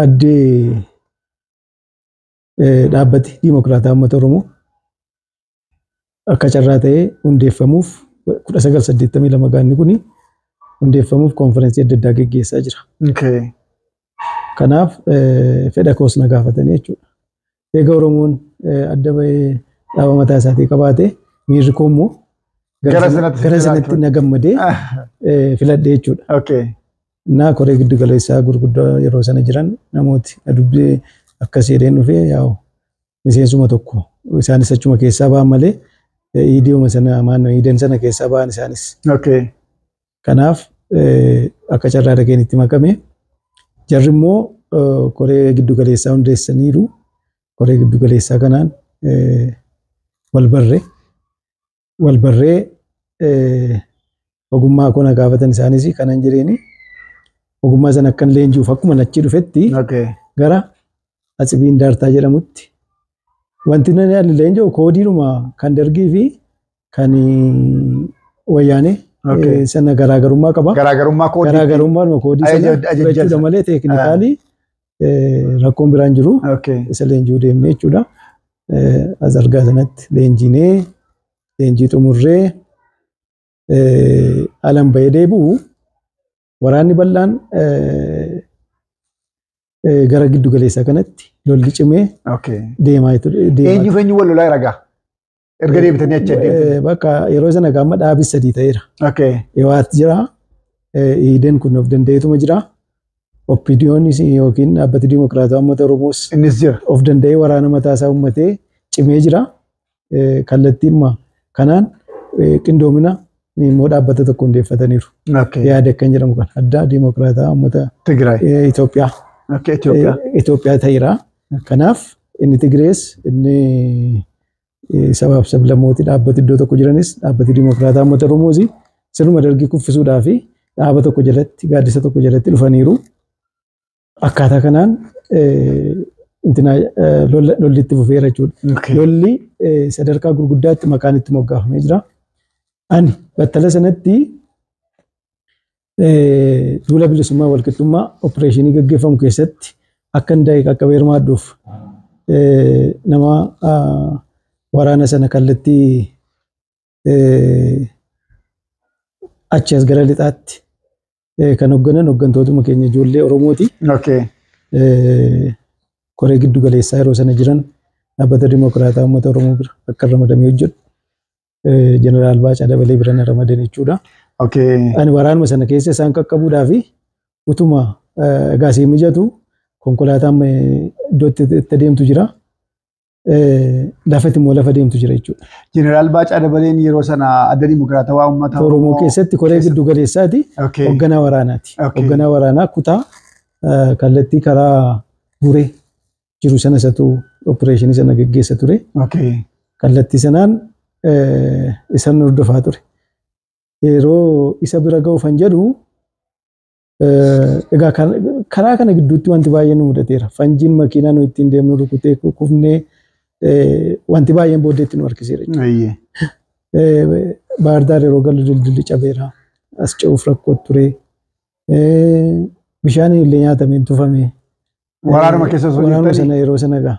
addee dhaabbati Dimokiraataa Uummata Oromoo akka carraa ta'ee hundeeffamuuf 1982 gaanni kuni hundeeffamuuf konferensii adda addaa geggeessaa jira. Kanaaf fedha koos na gaafatanii jechuudha. Eega Oromoon adda bahee dhaaba mataa isaatii qabaate miirri koo immoo gara sanatti na gammadee filadhee jechuudha. Naa koree giddu galeessaa gurguddaa yeroo sana jiran namooti dubbii akkasii jedheen dhufee yaa'u miseensuma tokko isaanis achuma keessaa ba'an malee idiyooma sana maannoo idan sana keessaa ba'an isaanis. Kanaaf akka carraa dhageen itti makame jarri immoo koree giddu galeessaa hundeessaniiru. Koree giddu galeessaa kanaan wal barree ogummaa koo na gaafatan isaanis kanan jireeni ogummaa sana akkan leenji'uuf akkuma nachi dhufetti gara Atsibiin Daartaa jedhamutti wanti nani leenji'u koodiidhuma kan dargii fi kan wayyaanee sana garaagarummaa qaba. Garaagarummaa koodii. Garaagarummaa koodii sana jechuudha malee teeknikaalii rakkoon biraan jiru. Isa leenjii deemnee jechuudha. As argaa sanatti leenjii xumurree alan bahee deebi'u waraanni bal'aan gara giddu galeessaa kanatti lolli cimee deemaa jechuudha. Eenyu wal lolaa ragaa? Erga deebitanii achi deemtanii? Bakka yeroo sana gaamma dhaabis 3 ta'eera. Ewaat jira. Iiden kun of danda'eetuma jira. Opidiyoonis yookiin dhaabbati Dimokiraataa Uummata Oromoos innis jira. Of danda'ee waraana mataasaa uummatee cimee jira. Kallattiin kanaan qindoomina immoo dhaabbata tokko hundeeffataniiru. Yaada akkan jedhamu kan adda Dimokiraataa Uummata Itoophiyaa. Itoophiyaa ta'eera. Kanaaf inni Tigirees inni sabaaf sablammooti dhaabbati iddoo tokko jiranis dhaabbati Dimokiraataa Uummata Oromoos sirnuma dargii kuffisuudhaa fi dhaaba tokko jalatti gaaddisa tokko jalatti dhufaniiru. Akkaataa kanaan lolli itti fufeera jechuudha. Lolli sadarkaa gurguddaatti maqaan itti moggaafamee jira. Ani battala sanatti duula bilisummaa walqixxummaa opereeshinii gaggeeffamu keessatti akka hundaa'e qaqqabee hirmaadhuuf nama waraana sana kallattii achi as gara lixaatti kan hooggantootuma keenya ijoollee Oromooti. Koree giddu galeessaa yeroo sana jiran dhaabbata Dimokiraataa Uummata Oromoo bira akka ramadamee hojjetu Jeneraal Baacaa Dabalee bira ramadan jechuudha. Ani waraanuma sana keessa isaan qaqqabuudhaaf utuma gaasii mijatu konkolaataan iddootti itti adeemtu jira. Lafatti immoo lafa deemtu jira jechuudha. Jeneraal Baacaa Dabaleen yeroo sana adda Dimokiraataa Uummata Oromoo keessatti koree giddu galeessaati. Hoogganaa waraanaati. Hoogganaa waraanaa kutaa kallattii karaa buree jiru sana isatu opereeshinii sana gaggeessa ture. Kallattii sanaan isaan hordofaa ture. Yeroo isa bira ga'uufan jedhu egaa karaa kana gidduutti wanti baay'een nu mudateera. Fanjiin makiinaa nu ittiin deemnu rukutee kufnee wanti baay'een booddeetti nu harkiseera. Baardaar yeroo galu dildilli cabeera. As ce'uuf rakkoo ture. Bishaan illee nyaatameen tufame. Waraanuma keessa osoo waraanuma sana yeroo sana egaa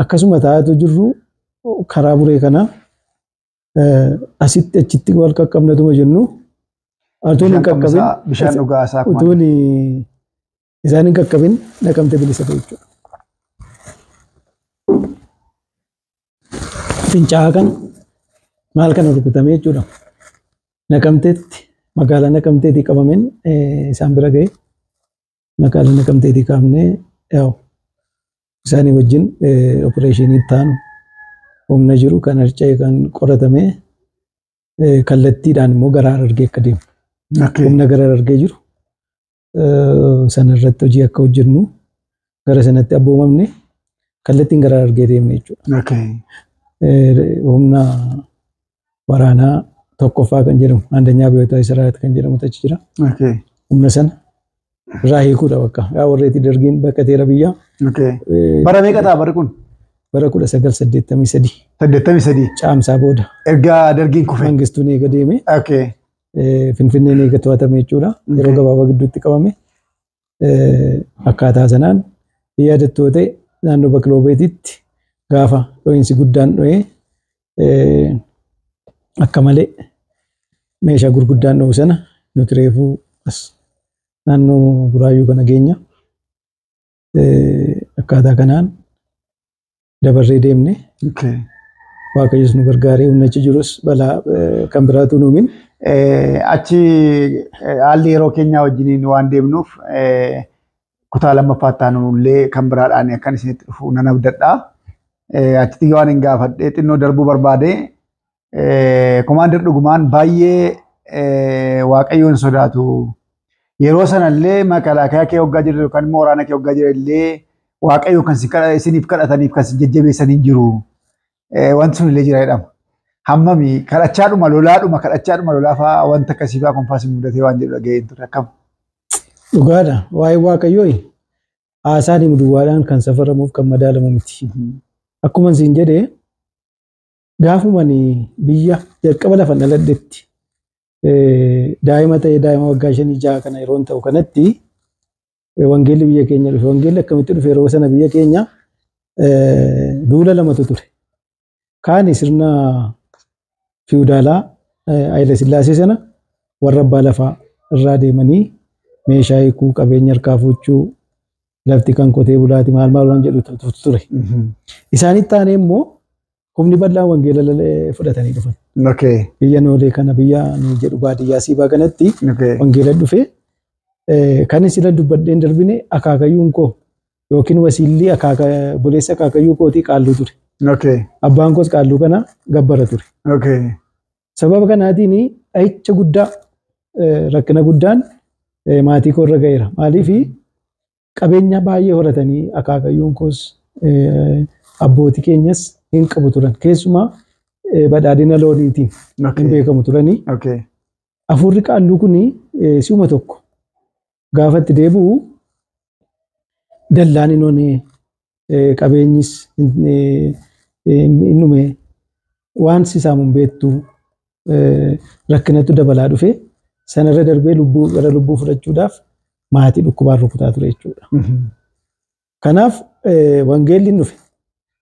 akkasuma taa'atu jirru karaa buree kana asitti achitti wal qaqqabnatuma jennu atuun hin qaqqabin bishaan dhugaasaa utuun isaan hin qaqqabin Naqamtee bilisa ta'e jechuudha. Fincaa'aa kan maal kana rukutamee jechuudha. Naqamteetti magaalaa Naqamteetii qabameen isaan bira ga'e. Magaalaa Naqamteetii qabnee isaanii wajjin opereeshinii taanu humna jiru kan harca'e kan qoratame kallattiidhaan immoo gara Harargee akka deemu. Humna gara Harargee jiru sana irratti hojii akka hojjennu gara sanatti abboomamne kallattiin gara Harargee deemne jechuudha. Humna waraanaa tokkoffaa kan jedhamu Andanyaa Biyyoota Israa'el kan jedhamu achi jira. Humna sana irraa hiikuudha bakka. Yaa warreetti dargiin bakka teera biyyaa. Bara meeqa ta'a barri kun? Bara 1983. 83. Caamsaa booda. Erga dargiin kufe. Mangistuun eega deeme. Finfinneen eega to'atame jechuudha. Yeroo gabaabaa gidduutti qabame. Akkaataa sanaan yaadattoote naannoo Bakloobeetitti gaafa dho'iinsi guddaan dho'ee akka malee meeshaa gurguddaan dho'u sana nuti reefuu as naannoo Buraayyuu kana geenya. Akkaataa kanaan dabarree deemne. Waaqayyos nu gargaaree humna achi jirus balaa kan biraatu nu min. Achi haalli yeroo keenyaa wajjiniin waan deemnuuf kutaa lammaffaa taanullee kan biraadhaan akkan isinitti dhufu nan abdadhaa. Achitti waan hin gaafadhee xinnoo darbuu barbaade komaander dhugumaan baay'ee waaqayyoon sodaatu. Yeroo sanallee makalaakaa kee hoggaa jiru yookaan immoo waraana kee hoggaa jiru illee waaqayyo kan isiniif kadhataniif kan jajjabeessanii jiru. Wanti sun illee jira jedhama. Hammami kadhachaadhuma lolaa fa'aa wanta akkasii fa'aa konfaas mudatee waan jedhu dhaga'een ture akkam. Dhugaadha. Waa'ee waaqayyoo haasaan himu duwwaadhaan kan safaramuuf kan madaalamu miti. Akkuma isin jedhee gaafumani biyya jalqaba lafa dhaladhetti daa'ima ta'ee daa'ima waggaa 5-6 kana yeroo ta'u kanatti wangeelli biyya keenya dhufe. Wangeelli akkamitti dhufe yeroo sana biyya keenya duula lamatu ture. Kaani sirna fiudaalaa Haayile Sillaasee sana warra abbaa lafaa irraa deemanii meeshaa hiikuu qabeenya harkaa fuuchuu lafti kan qotee bulaati maal waan jedhu ture. Isaanitti taanee immoo humni bal'aan wangeela fudhatanii dhufan. Biyya noolee kana biyya ni jedhu baadiyyaa siibaa kanatti wangeela dhufe. Kan isin dubbadheen darbine akaakayyuun koo yookiin wasiilli buleessa akaakayyuu kootii qaalluu ture. Abbaan koos qaalluu kana gabbara ture. Sababa kanaatiin dhahicha guddaa rakkina guddaan maatii koo irra ga'eera. Maaliif qabeenya baay'ee horatanii akaakayyuun koos abbootii keenyas hin qabu turan. Keessumaa badhaadhina looniitiin hin beekamu turanii. Hafuurri qaalluu kun si'uma tokko gaafatti deebi'u dallaan hin qabeenyis hin dhume waan sisaamuun beektu rakkinatu dabalaa dhufe sanarra darbee gara lubbuu fudhachuudhaaf maatii dhukkubaan rukutaa ture jechuudha. Kanaaf wangeelli dhufe.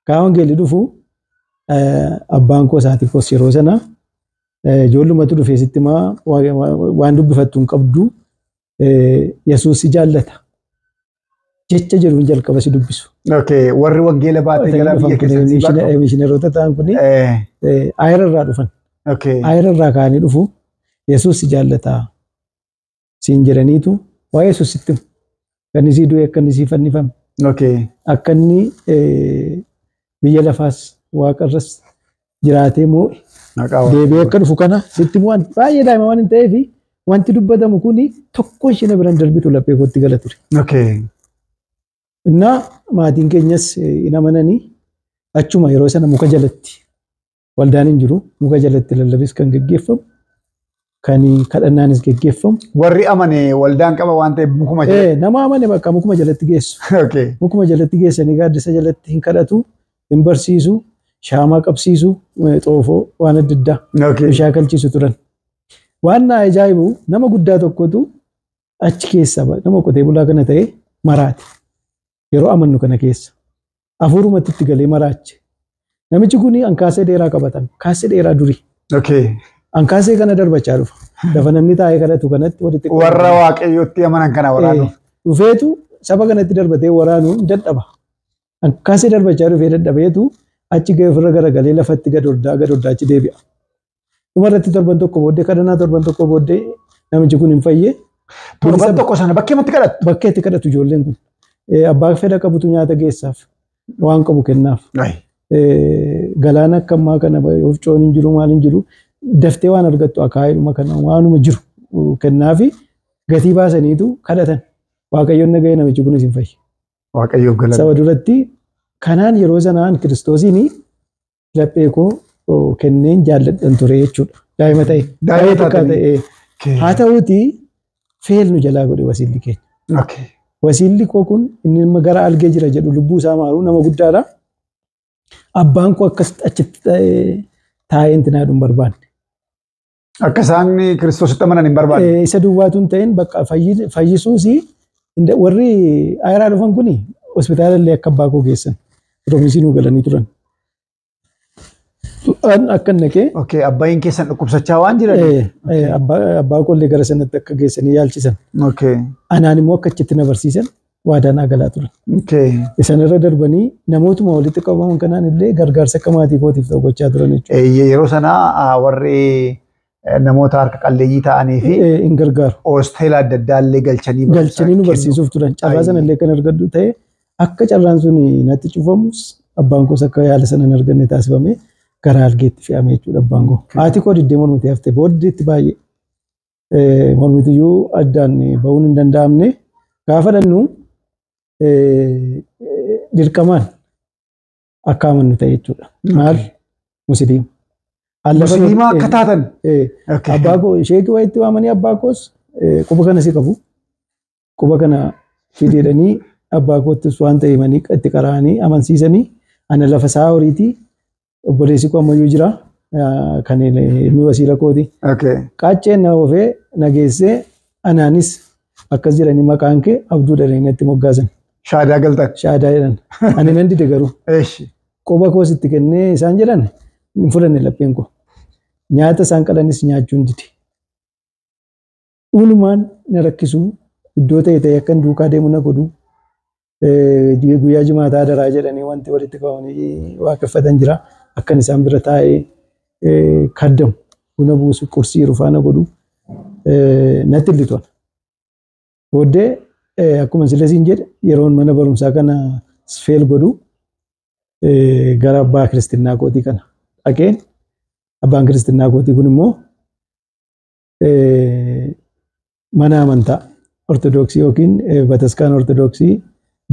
Kaa wangeelli dhufu abbaan koo isaatiif kos yeroo sana ijoollumatu dhufe sitti waan dubbifattu hin qabdu Yesuus si jaallata. Jecha jedhuun jalqaba si dubbisu. Warri wangeela baatee galaa biyya keessatti bakka. Mishineerota ta'an kuni ayira irraa dhufan. Ayira irraa kaanii dhufu Yesuus si jaallata. Siin jedhaniitu waa Yesuus sitti himu. Kan isii du'e akka inni sii fannifame. Akka inni biyya lafaas waaqarras jiraatee moo deebi'ee akka dhufu kana sitti himu baay'ee daa'ima waan hin ta'eef wanti dubbatamu kuni tokko ishee biraan darbitu laphee kootti gala ture. Innaa maatiin keenyas hin amananii achuma yeroo sana muka jalatti waldaan hin jiru muka jalatti lallabis kan geggeeffamu kan kadhannaanis geggeeffamu. Warri amane waldaan qaba waan ta'eef mukuma jalatti. Nama amane bakka mukuma jalatti geessu. Mukuma jalatti geessanii gaaddisa jalatti hin kadhatu hin barsiisu shaamaa qabsiisu xoofoo waan adda addaa bishaan kalchiisu turan. Waan ajaa'ibu nama guddaa tokkotu achi keessa nama qotee bulaa kana ta'e maraate. Yeroo amannu kana keessa hafuurumatti itti galee maraache. Namichi kun ankaasee dheeraa qabatan. Kaasee dheeraa durii. Ankaasee kana darbachaa dhufa. Lafa namni taa'ee kadhatu kanatti walitti qabama. Warra waaqayyootti amanan kana waraanu. Dhufeetu saba kanatti darbatee waraanuu dadhaba. Ankaasee darbachaa dhufee dadhabeetu achi ga'ee ofirra garagalee lafatti gadoddaa achi deebi'a. Dhumarratti torban tokko booddee kadhannaa torban tokko booddee namichi kun hin fayyee. Torban tokko sana bakkeetti kadhatu. Bakkeetti kadhatu ijoolleen kun. Abbaa fedha qabutu nyaata geessaaf waan qabu kennaaf. Galaana akka ammaa kana ofcoon hin jiru maal hin jiru daftee waan argattu akaayiluma kana waanuma jiru kennaafi gatii baasaniitu kadhatan. Waaqayyoon nagahee namichi kunis hin fayye. Waaqayyoof galata. Saba duratti kanaan yeroo sanaan kiristoosiin laphee koo kenneen jaalladhan ture jechuudha. Daa'ima ta'e. Daa'ima ta'e. Haa ta'uuti feelnu jalaa godhe wasiilli keenya. Wasiilli koo kun inni gara algee jira jedhu lubbuu isaa maaruu nama guddaadha. Abbaan koo akkas achitti taa'ee intinaa dhuun barbaanne. Akka isaan kiristoositti amanan hin barbaanne. Isa duwwaatu hin ta'in bakka fayyisuusi warri ayiraa dhufan kuni hospitaala illee akka abbaa koo geessan roomisiin nu galanii turan. Akka naqee. Abbaayeen keessan dhukkubsachaa waan jiran. Abbaa koo illee gara sanatti akka geessanii yaalchisan. Anaan immoo akka achitti na barsiisan waadaa naa galaa turan. Isaan irra darbanii namootuma walitti qabaman kanaan illee gargaarsa akka maatii kootiif ta'u gochaa turan jechuudha. Yeroo sanaa warri namoota harka qalleeyyii ta'anii fi hin gargaaru. Hoosteela adda addaa illee galchanii nu barsiisuuf turan. Carraa sana illee kan argadhu ta'e akka carraan sun natti cufamus abbaan koos akka yaala sana hin arganne taasifame gara algeetti fe'ame jechuudha abbaan koo. Haati koo diddee mormitee haftee booddeetti baay'ee mormitiyyuu addaan ba'uun hin danda'amne gaafa dhannu dirqamaan akka amannu ta'e jechuudha. Maal musliima. Musliima akka taatan. Abbaa koo sheekii wayitti waamanii abbaa koos quba kana si qabu. Quba kana fideedhanii abbaa koottis waan ta'e himanii itti qara'anii amansiisanii ana lafa isaa horiitii obboleessi koo ammayyuu jira kan ilmi wasiila kooti. Qacceen na oofee nageessee anaanis akkas jedhanii maqaan kee abduu dhalanii natti moggaasan. Shaadaa galtan. Shaadaa jedhan. Ani nan dide garuu. Qoba koo sitti kennee isaan jedhan hin fudhanne lapheen koo. Nyaata isaan qalanis nyaachuun dide. Ulumaan na rakkisu iddoo ta'e akkan duukaa deemu na godhu. Guyyaa jimaataa daraa jedhanii wanti walitti qabamanii waaqeffatan jira. Akkan isaan bira taa'ee kaddamu buna buusu qursii rufaana godhu natti illitoon. Booddee akkuma silasiin jedhe yeroon mana barumsaa kana feel godhu gara abbaa kiristinnaa kootii kana dhaqeen abbaan kiristinnaa kootii kun immoo mana amantaa ortodoksii yookiin bataskaan ortodoksii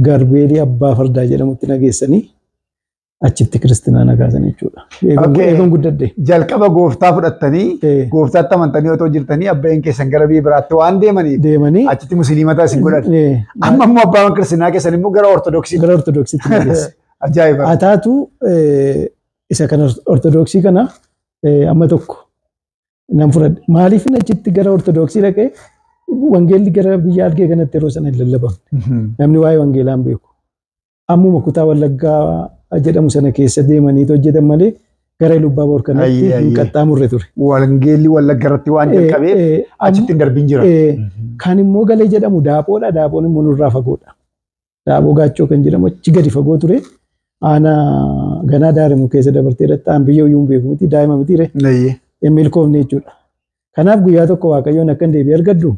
Garbeelii abbaa fardaa jedhamutti nageessanii achitti kiristinnaa nagaasan jechuudha. Eeguun guddadde. Jalqaba gooftaa fudhattanii gooftaatti amantanii otoo jirtanii abbaan keessan gara biyya biraatti waan deemanii achitti musliimota isin godhan. Amma immoo abbaan kiristinnaa keessan immoo gara ortodoksii. Gara ortodoksiitti nageesse. Ajaa'iba. Ataatu isa kana ortodoksii kana amma tokko nan fudhadhe. Maaliif achitti gara ortodoksii dhaqee wangeelli gara biyya algee kanatti yeroo sana hin lallabamne. Namni waa'ee wangeelaa hin beeku. Ammuma kutaa Wallaggaa jedhamu sana keessa deemanii hojjetan malee gara Lubbaa Boor kanatti hin qaxxaamurre ture. Wangeelli Wallagga irratti waan jalqabeef achitti hin darbin jira. Kan immoo galee jedhamu daaboodha. Daaboon immoo nurraa fagoodha. Daaboo gaachoo kan jedhamu achi gadi fagoo ture. Aanaa ganaa daarimu keessa dabartee dhattaan biyya iyyuu hin beeku miti daa'ima miti milkoofne jechuudha. Kanaaf guyyaa tokko Waaqayyoon akka deebi'ee argadhu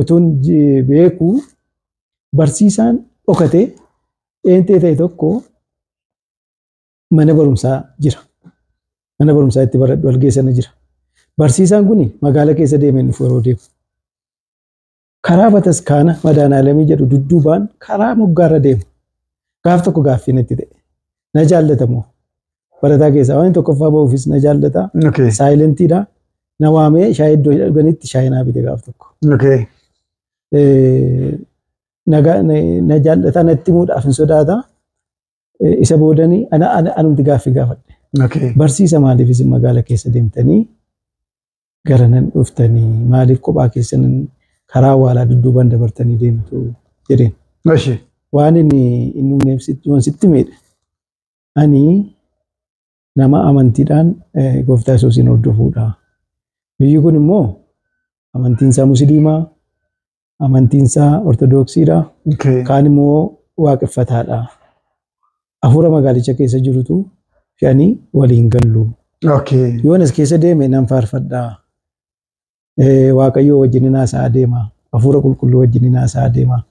utuun beeku barsiisaan dhokatee eentee ta'e tokko mana barumsaa jira. Mana barumsaa itti baradhu algee sana jira. Barsiisaan kun magaalaa keessa deemee nuuf yeroo deemu. Karaa bataskaana madaanaalamii jedhu dudduubaan karaa moggaarra deemu. Gaaf tokko gaaffii natti ta'e. Na jaallatamoo. Barataa keessaa waan tokkoffaa ba'uufis na jaallata. Saayilentiidha. Na waamee shaayii iddoo dhuganitti shaayii naa bite gaaf tokko. Na jaallata natti muudhaaf hin sodaata. Isa boodanii anumti gaaffii gaafadhe. Barsiisa maaliif isin magaalaa keessa deemtanii gara nan dhuftanii maaliif kophaa keessan karaa awwaalaa dudduubaan dabartanii deemtu jedheen. Waan inni sitti miidhe. Ani nama amantiidhaan gooftaa Yesuusin hordofuudha. Biyyi kun immoo amantiinsaa musliimaa, amantiinsaa ortodoksiidha. Kaan immoo waaqeffataadha. Hafuura magaalicha keessa jirutu fe'anii waliin gallu. Yoon as keessa deeme nan faarfadhaa. Waaqayyoo wajjin haasaa deema. Hafuura qulqulluu wajjin haasaa deema.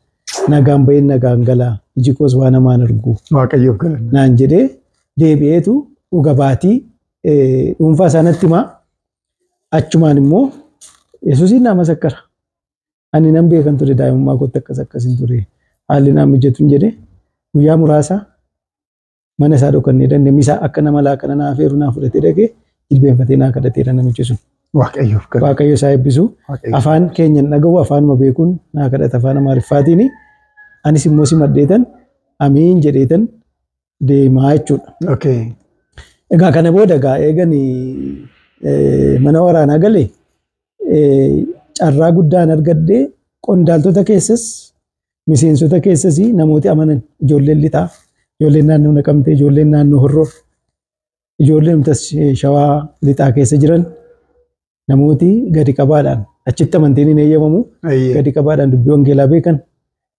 Nagaan baheen nagaan galaa. Iji koos waan namaan argu. Waaqayyoof galanna. Naan jedhee deebi'eetu dhuga baatii dhuunfaa isaanitti himaa. Achumaan immoo Yesuusin naa masakkara. Ani nan beekan ture daa'imummaa kootti akkas ture. Haalli naa mijatu hin jedhee guyyaa muraasa mana isaa dhokannee dandeenye isaa akka nama laaqana naa feeru naa fudhatee dhaqee jilbeenfatee naa kadhateera namichi sun. Waaqayyoof galanna. Waaqayyo isaa eebbisu. Afaan keenyan dhagahu afaanuma beekuun naa kadhata afaan Amaariffaatiin. Anis immoo si maddeetan amiin jedheetan deemaa jechuudha. Egaa kana booda egaa eeganii mana waraanaa galee carraa guddaan argadhee qondaaltota keessas miseensota keessas namooti amanan ijoolleen lixaa ijoolleen naannoo Naqamtee ijoolleen naannoo Horroo ijoolleen Shawaa lixaa keessa jiran namooti gadi qabaadhaan achitti amantiin hin eeyyamamu gadi qabaadhaan dubbii wangeelaa beekan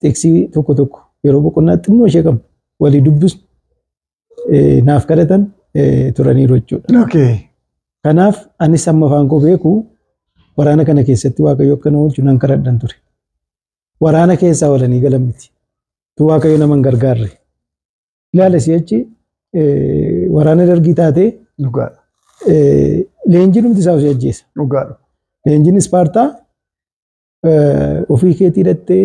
teeksii tokko yeroo boqonnaa xinnoo ishee qabu walii dubbisnu naaf kadhatan turaniiru jechuudha. Kanaaf anis amma afaan koo beeku waraana kana keessatti Waaqayyo akka na oolchu nan kadhadhan ture. Waraana keessaa walanii galan miti. Tu Waaqayyo nama hin gargaarre. Ilaala si'achi waraana dargii taatee leenjii dhumti isaa osoo ajjeesa. Leenjiin Ispaartaa ofii keetii hidhattee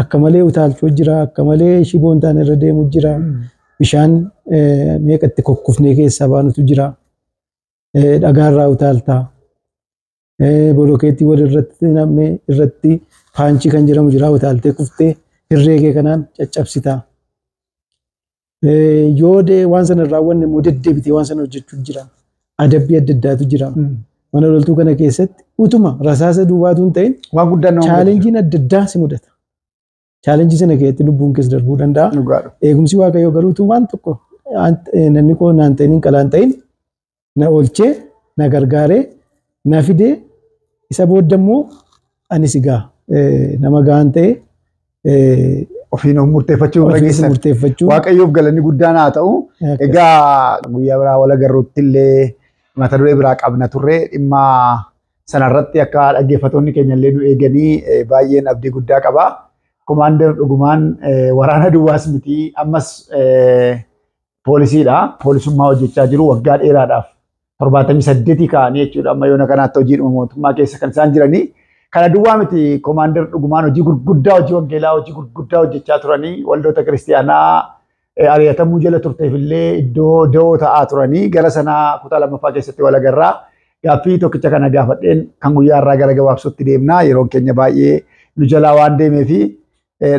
akka malee utaalchoo jira, akka malee shiboon taane irra deemu jira. Bishaan meeqatti kokkufnee keessaa baanutu jira. Dhagaarraa utaaltaa. Bolokeetii wal irratti nam'ee irratti paanchii kan jedhamu jira utaaltee kuftee hirree kee kanaan caccabsitaa. Yoo waan sana raawwanne immoo deddeebitee waan sana hojjechuu jira. Adabbii adda addaatu jira. Mana loltuu kana keessatti utuma rasaasa duwwaatu hin ta'in waan guddaan nama chaalenjiin adda addaa si mudata. Chaalenjii sana keessatti lubbuun keessa darbuu danda'a. Eegumsi waaqayyoo garuutu waan tokko namni koo naan ta'in qalaan ta'in na oolchee na gargaaree na fidee isa booda immoo ani sigaa nama gahaan ta'e ofiin of murteeffachuu dhageessan. Waaqayyoof galanni guddaan haa ta'u. Egaa guyyaa biraa wal agarruutti illee mata duree biraa qabna turre dhimma sanarratti akka dhaggeeffattoonni keenya illee nu eeganii baay'een abdii guddaa qaba. Komaander dhugumaan waraana duwwaas miti ammas poolisiidha. Poolisummaa hojjechaa jiru waggaa dheeraadhaaf 78 ka'anii jechuudha. Amma yoona kanaatti hojiidhuma mootummaa keessa kan isaan jiranii. Kana duwwaa miti komaander dhugumaan hojii gurguddaa hojii wangeelaa hojii gurguddaa hojjechaa turanii waldoota kiristiyaanaa ari'atamuu jala turteef illee iddoo da'oo ta'aa turanii gara sanaa kutaa lammaffaa keessatti wal agarraa. Gaaffii tokkicha kana gaafadheen kan guyyaa irraa gara gabaabsuutti deemnaa yeroon keenya baay'ee nu jalaa waan deemee fi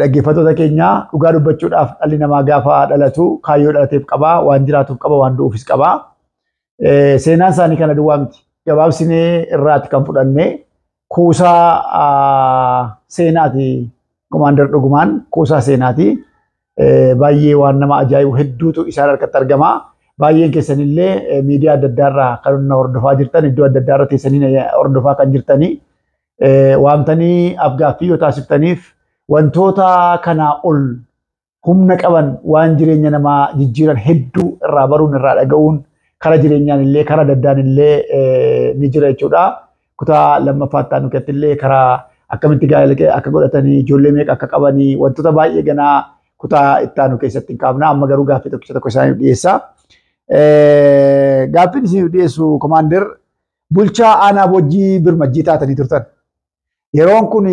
dhaggeeffattoota keenya dhugaa dubbachuudhaaf dhalli namaa gaafa dhalatu kaayyoo dhalateef qabaa waan jiraatuuf qaba waan du'uufis qabaa. Seenaan isaanii kana duwwaa miti gabaabsinee irraati kan fudhanne kuusaa seenaati komaander dhugumaan kuusaa seenaati. Baay'ee waan nama ajaa'ibu hedduutu isaan harkatti argama. Baay'een keessanillee miidiyaa adda addaarraa kan hordofaa jirtan iddoo adda addaarra teessanii hordofaa kan jirtanii waamtanii afgaaffii yoo taasiftaniif wantoota kanaa ol humna qaban waan jireenya namaa jijjiiran hedduu irraa baruun irraa dhaga'uun kara jireenyaan illee kara daddaan illee ni jira jechuudha. Kutaa lammaffaatti aanu keessatti illee karaa akkamitti gaa'ela akka godhatanii ijoollee meeqa akka qabanii wantoota baay'ee ganaa kutaa itti aanu keessatti hin kaafna. Amma garuu gaaffii tokkicha tokko isaaniif dhiyeessa. Gaaffiin isiniif dhiyeessu komaander bulchaa aanaa Boojjii Birmajjii taatanii turtan. Yeroon kun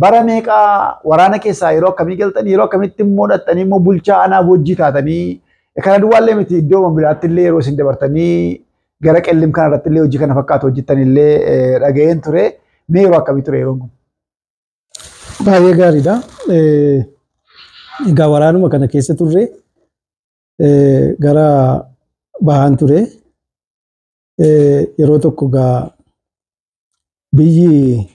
bara meeqaa waraana keessaa yeroo akkamii galtanii yeroo akkamitti immoo dhattanii immoo bulchaa aanaa Boojjii taatanii kana duwwaallee miti iddoo biraatti illee yeroo isin dabartanii gara qellim kana irratti illee hojii kana fakkaatu hojjettan illee dhaga'een ture. Mee yeroo akkamii ture yeroon kun? Baay'ee gaariidha. Egaa waraanuma kana keessa turre gara bahaan ture. Yeroo tokko egaa biyyi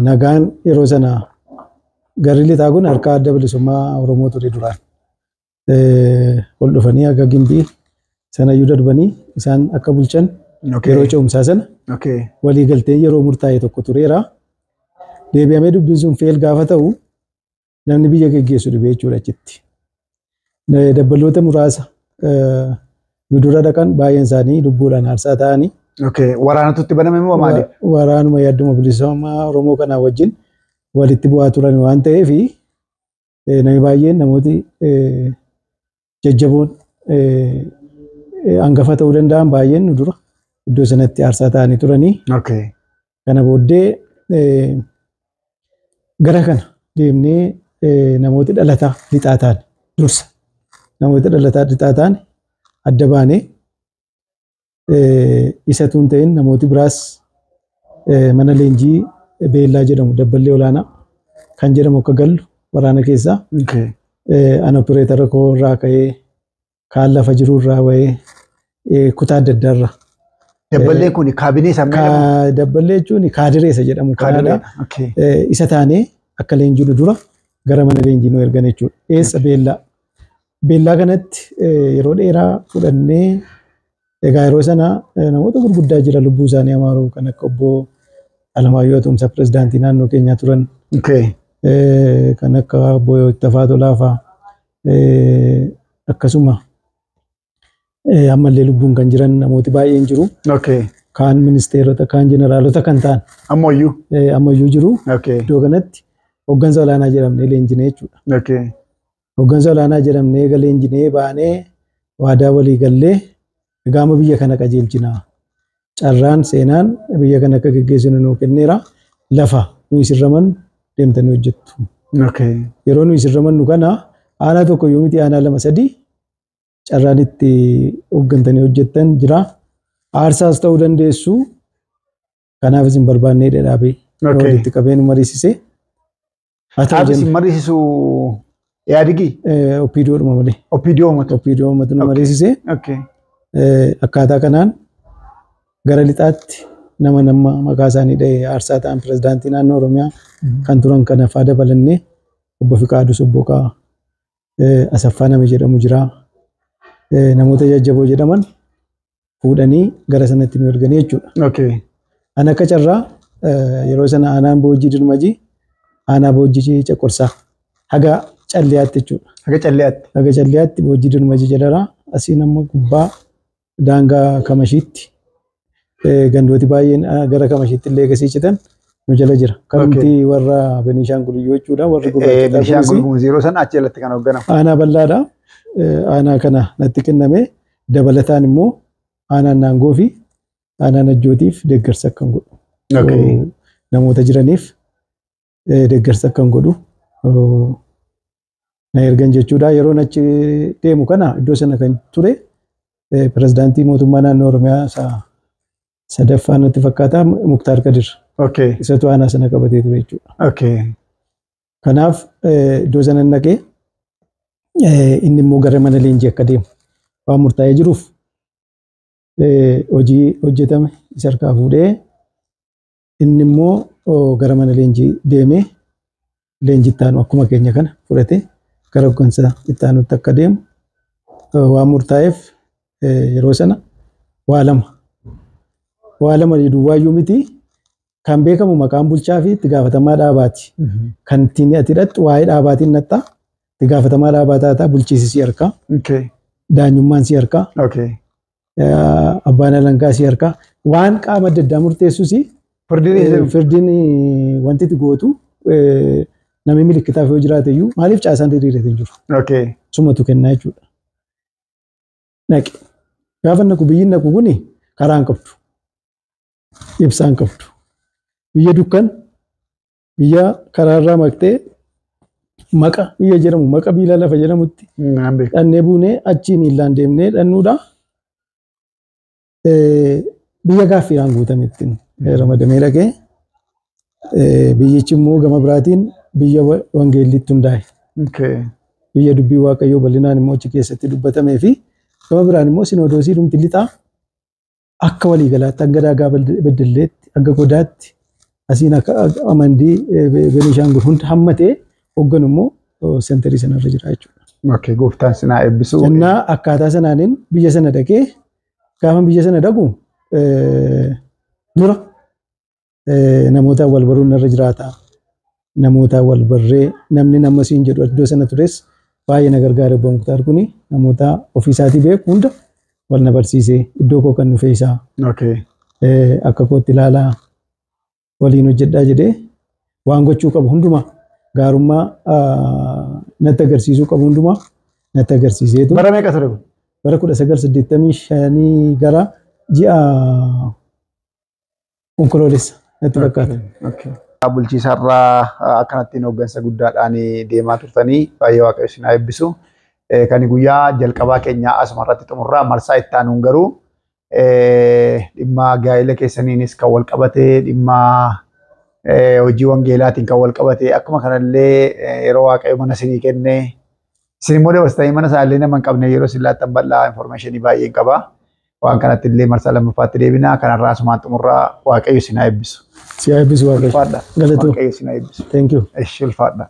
nagaan yeroo sana garri lixaa kun harka adda bilisummaa Oromoo ture duraan. Ol dhufanii akka gimbii sanayyuu darbanii isaan akka bulchan yeroo ce'umsaa sana walii galtee yeroo murtaa'e tokko tureera. Deebi'amee dubbiin sun feel gaafa ta'u namni biyya geggeessu dhibee jechuudha achitti. Dabbaloota muraasa nu dura dhaqan baay'een isaanii lubbuudhaan aarsaa ta'anii. Waraanatutti baname moo maali? Waraanuma yaadduma bilisummaa Oromoo kanaa wajjin walitti bu'aa turan waan ta'eef namni baay'een namooti jajjaboon hangafa ta'uu danda'an baay'een nu dura iddoo sanatti aarsaa ta'anii turanii. Kana booddee gara kana deemnee namooti dhalataa lixaa ta'an dursa namoota dhalataa lixaa ta'an adda baanee isa tuun ta'in namooti biraas mana leenjii beellaa jedhamu dabballee olaanaa kan jedhamu akka gallu waraana keessaa an opereetara koo irraa ka'ee kaan lafa jiru irraa wa'ee kutaa adda addaarra. Dabballee kun kaabinee sammuu dabballee jechuun kaadireessa jedhamu kanaadha. Isa taanee akka leenjii dura gara mana leenjii nu ergan jechuudha. Eessa beellaa. Beellaa kanatti yeroo dheeraa fudhannee egaa yeroo sana namoota gurguddaa jira lubbuu isaanii amaaruu kan akka obbo Alamaayyoo Tumsa pirezidaantii naannoo keenyaa turan. Kan akka obbo Ittafaa Tolaafaa akkasuma ammallee lubbuun kan jiran namooti baay'een jiru. Kaan ministeerota kaan jeneraalota kan ta'an. Ammayyuu jiru. Iddoo kanatti hooggansa olaanaa jedhamnee leenjinee jechuudha. Hooggansa olaanaa jedhamnee eega leenjinee baanee waadaa walii gallee gaama biyya kana qajeelchinaa. Carraan seenaan biyya kana akka geggeessinu nuu kenneera. Lafa nu isirraman deemtanii hojjettu. Yeroo nu isirraman nu kana aanaa tokko yoo miti aanaa 2-3 carraan itti hooggantanii hojjettan jira. Aarsaas ta'uu dandeessu. Kanaaf isin barbaannee dhadhaabee walitti qabee nu mariisisee. Haati isin mariisisu Yaadigi. Opiidoo dhuma malee. Opiidoo uummata. Opiidoo uummata nu mariisisee. Okay. Akkaataa kanaan gara lixaatti nama maqaa isaanii dha'ee aarsaa ta'an pirezidaantii naannoo Oromiyaa kan turan kana faa dabalannee obbo Fiqaaduu Sobboqaa Asaffaa nama jedhamu jira. Namoota jajjaboo jedhaman fuudhanii gara sanatti nu erganii jechuudha. Okay. Ana akka carraa yeroo sana aanaan Boojii Dirmajii aanaa Boojii Caqorsaa haga calliyaatti jechuudha. Haga calliyaatti. Haga calliyaatti Boojii Dirmajii jedhara. Asii nama gubbaa daangaa Kamashiitti gandooti baay'een gara Kamashiitti illee gasii citan nu jala jira. Kanumti warra Beniishaangul jechuudha. Warri gurraacha. Beniishaangul yeroo sana achi jalatti kan hoogganamu. Aanaa bal'aadha. Aanaa kana natti kenname dabalataan immoo aanaan naangoo fi aanaan ajjootiif deeggarsa kan godhu. Namoota jiraniif deeggarsa kan godhu na ergan jechuudha. Yeroo achi deemu kana iddoo sana kan ture pirezidaantii mootummaa naannoo Oromiyaa sadaffaa natti fakkaata Muktaar Kadir. Isatu aanaa sana qabatee ture jechuudha. Kanaaf iddoo sana naqee inni immoo gara mana leenjii akka deemu waan murtaa'ee jiruuf hojii hojjetame isa harkaa fuudhee inni immoo gara mana leenjii deemee leenjii ittaanu akkuma keenya kana fudhatee gara hooggansa ittaanutti akka deemu waan murtaa'eef yeroo sana waa lama duwwaayyuu miti kan beekamu maqaan bulchaa fi itti gaafatamaa dhaabaati. Kan ittiin ati hidhattu waa'ee dhaabaatiin nattaa itti gaafatamaa dhaabaa taataa bulchiisi si harkaa. Daanyummaan si harkaa. Abbaan alangaa si harkaa. Waan qaama adda addaa murteessus firdiin wanti itti gootu namni milikkitaaf yoo jiraate iyyuu maaliif caasaan diriirate hin jiru. Sumatu kennaa jechuudha. Naqe. Gaafa naqu biyyi naqu kuni karaa hin qabdu. Ibsaa hin qabdu. Biyya dukkan biyya karaarraa maqtee maqa biyya jedhamu maqa biila lafa jedhamutti dhannee buunee achii miillaan deemnee dhannuudha. Biyya gaaffiidhaan guutametti ramadamee dhaqee biyyichi immoo gama biraatiin biyya wangeellitti hundaa'e. Biyya dubbii waaqayyoo bal'inaan immoo achi keessatti dubbatamee fi gama biraan immoo sinodoosii dhumti lixaa akka waliigalaatti akka daagaa beddelleetti akka godaatti asiin akka amandii Beniishaangul hunda hammatee hoogganu immoo seenterii sanarra jira jechuudha. Gooftaan sinaa eebbisu. Jennaa akkaataa sanaanin biyya sana dhaqee gaafa biyya sana dhaqu dura namoota wal baruun irra jiraata. Namoota wal barree namni nama siin jedhu iddoo sana tures baay'ee na gargaara obbo Muktaar kuni namoota ofiisaatii beeku hunda wal na barsiisee iddoo koo kan dhufee isaa. Akka kootti ilaalaa waliin hojjedhaa jedhee waan gochuu qabu hundumaa gaarummaa natti agarsiisuu qabu hundumaa natti agarsiiseetu. Bara meeqa ture? Bara 1985 gara ji'a onkoloolessa natti fakkaata. Bulchiisarraa akkanattiin hooggansa guddaadhaan deemaa turtanii baay'ee waaqayyo isin haa eebbisu. Kan guyyaa jalqabaa keenyaa asuma irratti xumurraa marsaa itti aanuun garuu dhimma gaa'ela keessaniinis kan wal qabatee dhimma hojii wangeelaatiin kan wal qabatee akkuma kanallee yeroo waaqayyo mana isinii kenne isin immoo dabarsitanii mana isaallee nama hin qabne yeroo isin laattan bal'aa infoormeeshinii baay'een qaba. Waan kanatti illee marsaa lammaffaatti deebinaa kanarraa asumaan xumurraa waaqayyo isin haa eebbisu. Si haa eebbisu waaqayyo. Ulfaadha. Galatoo. Waaqayyo isin haa eebbisu. Thank you. Ulfaadha.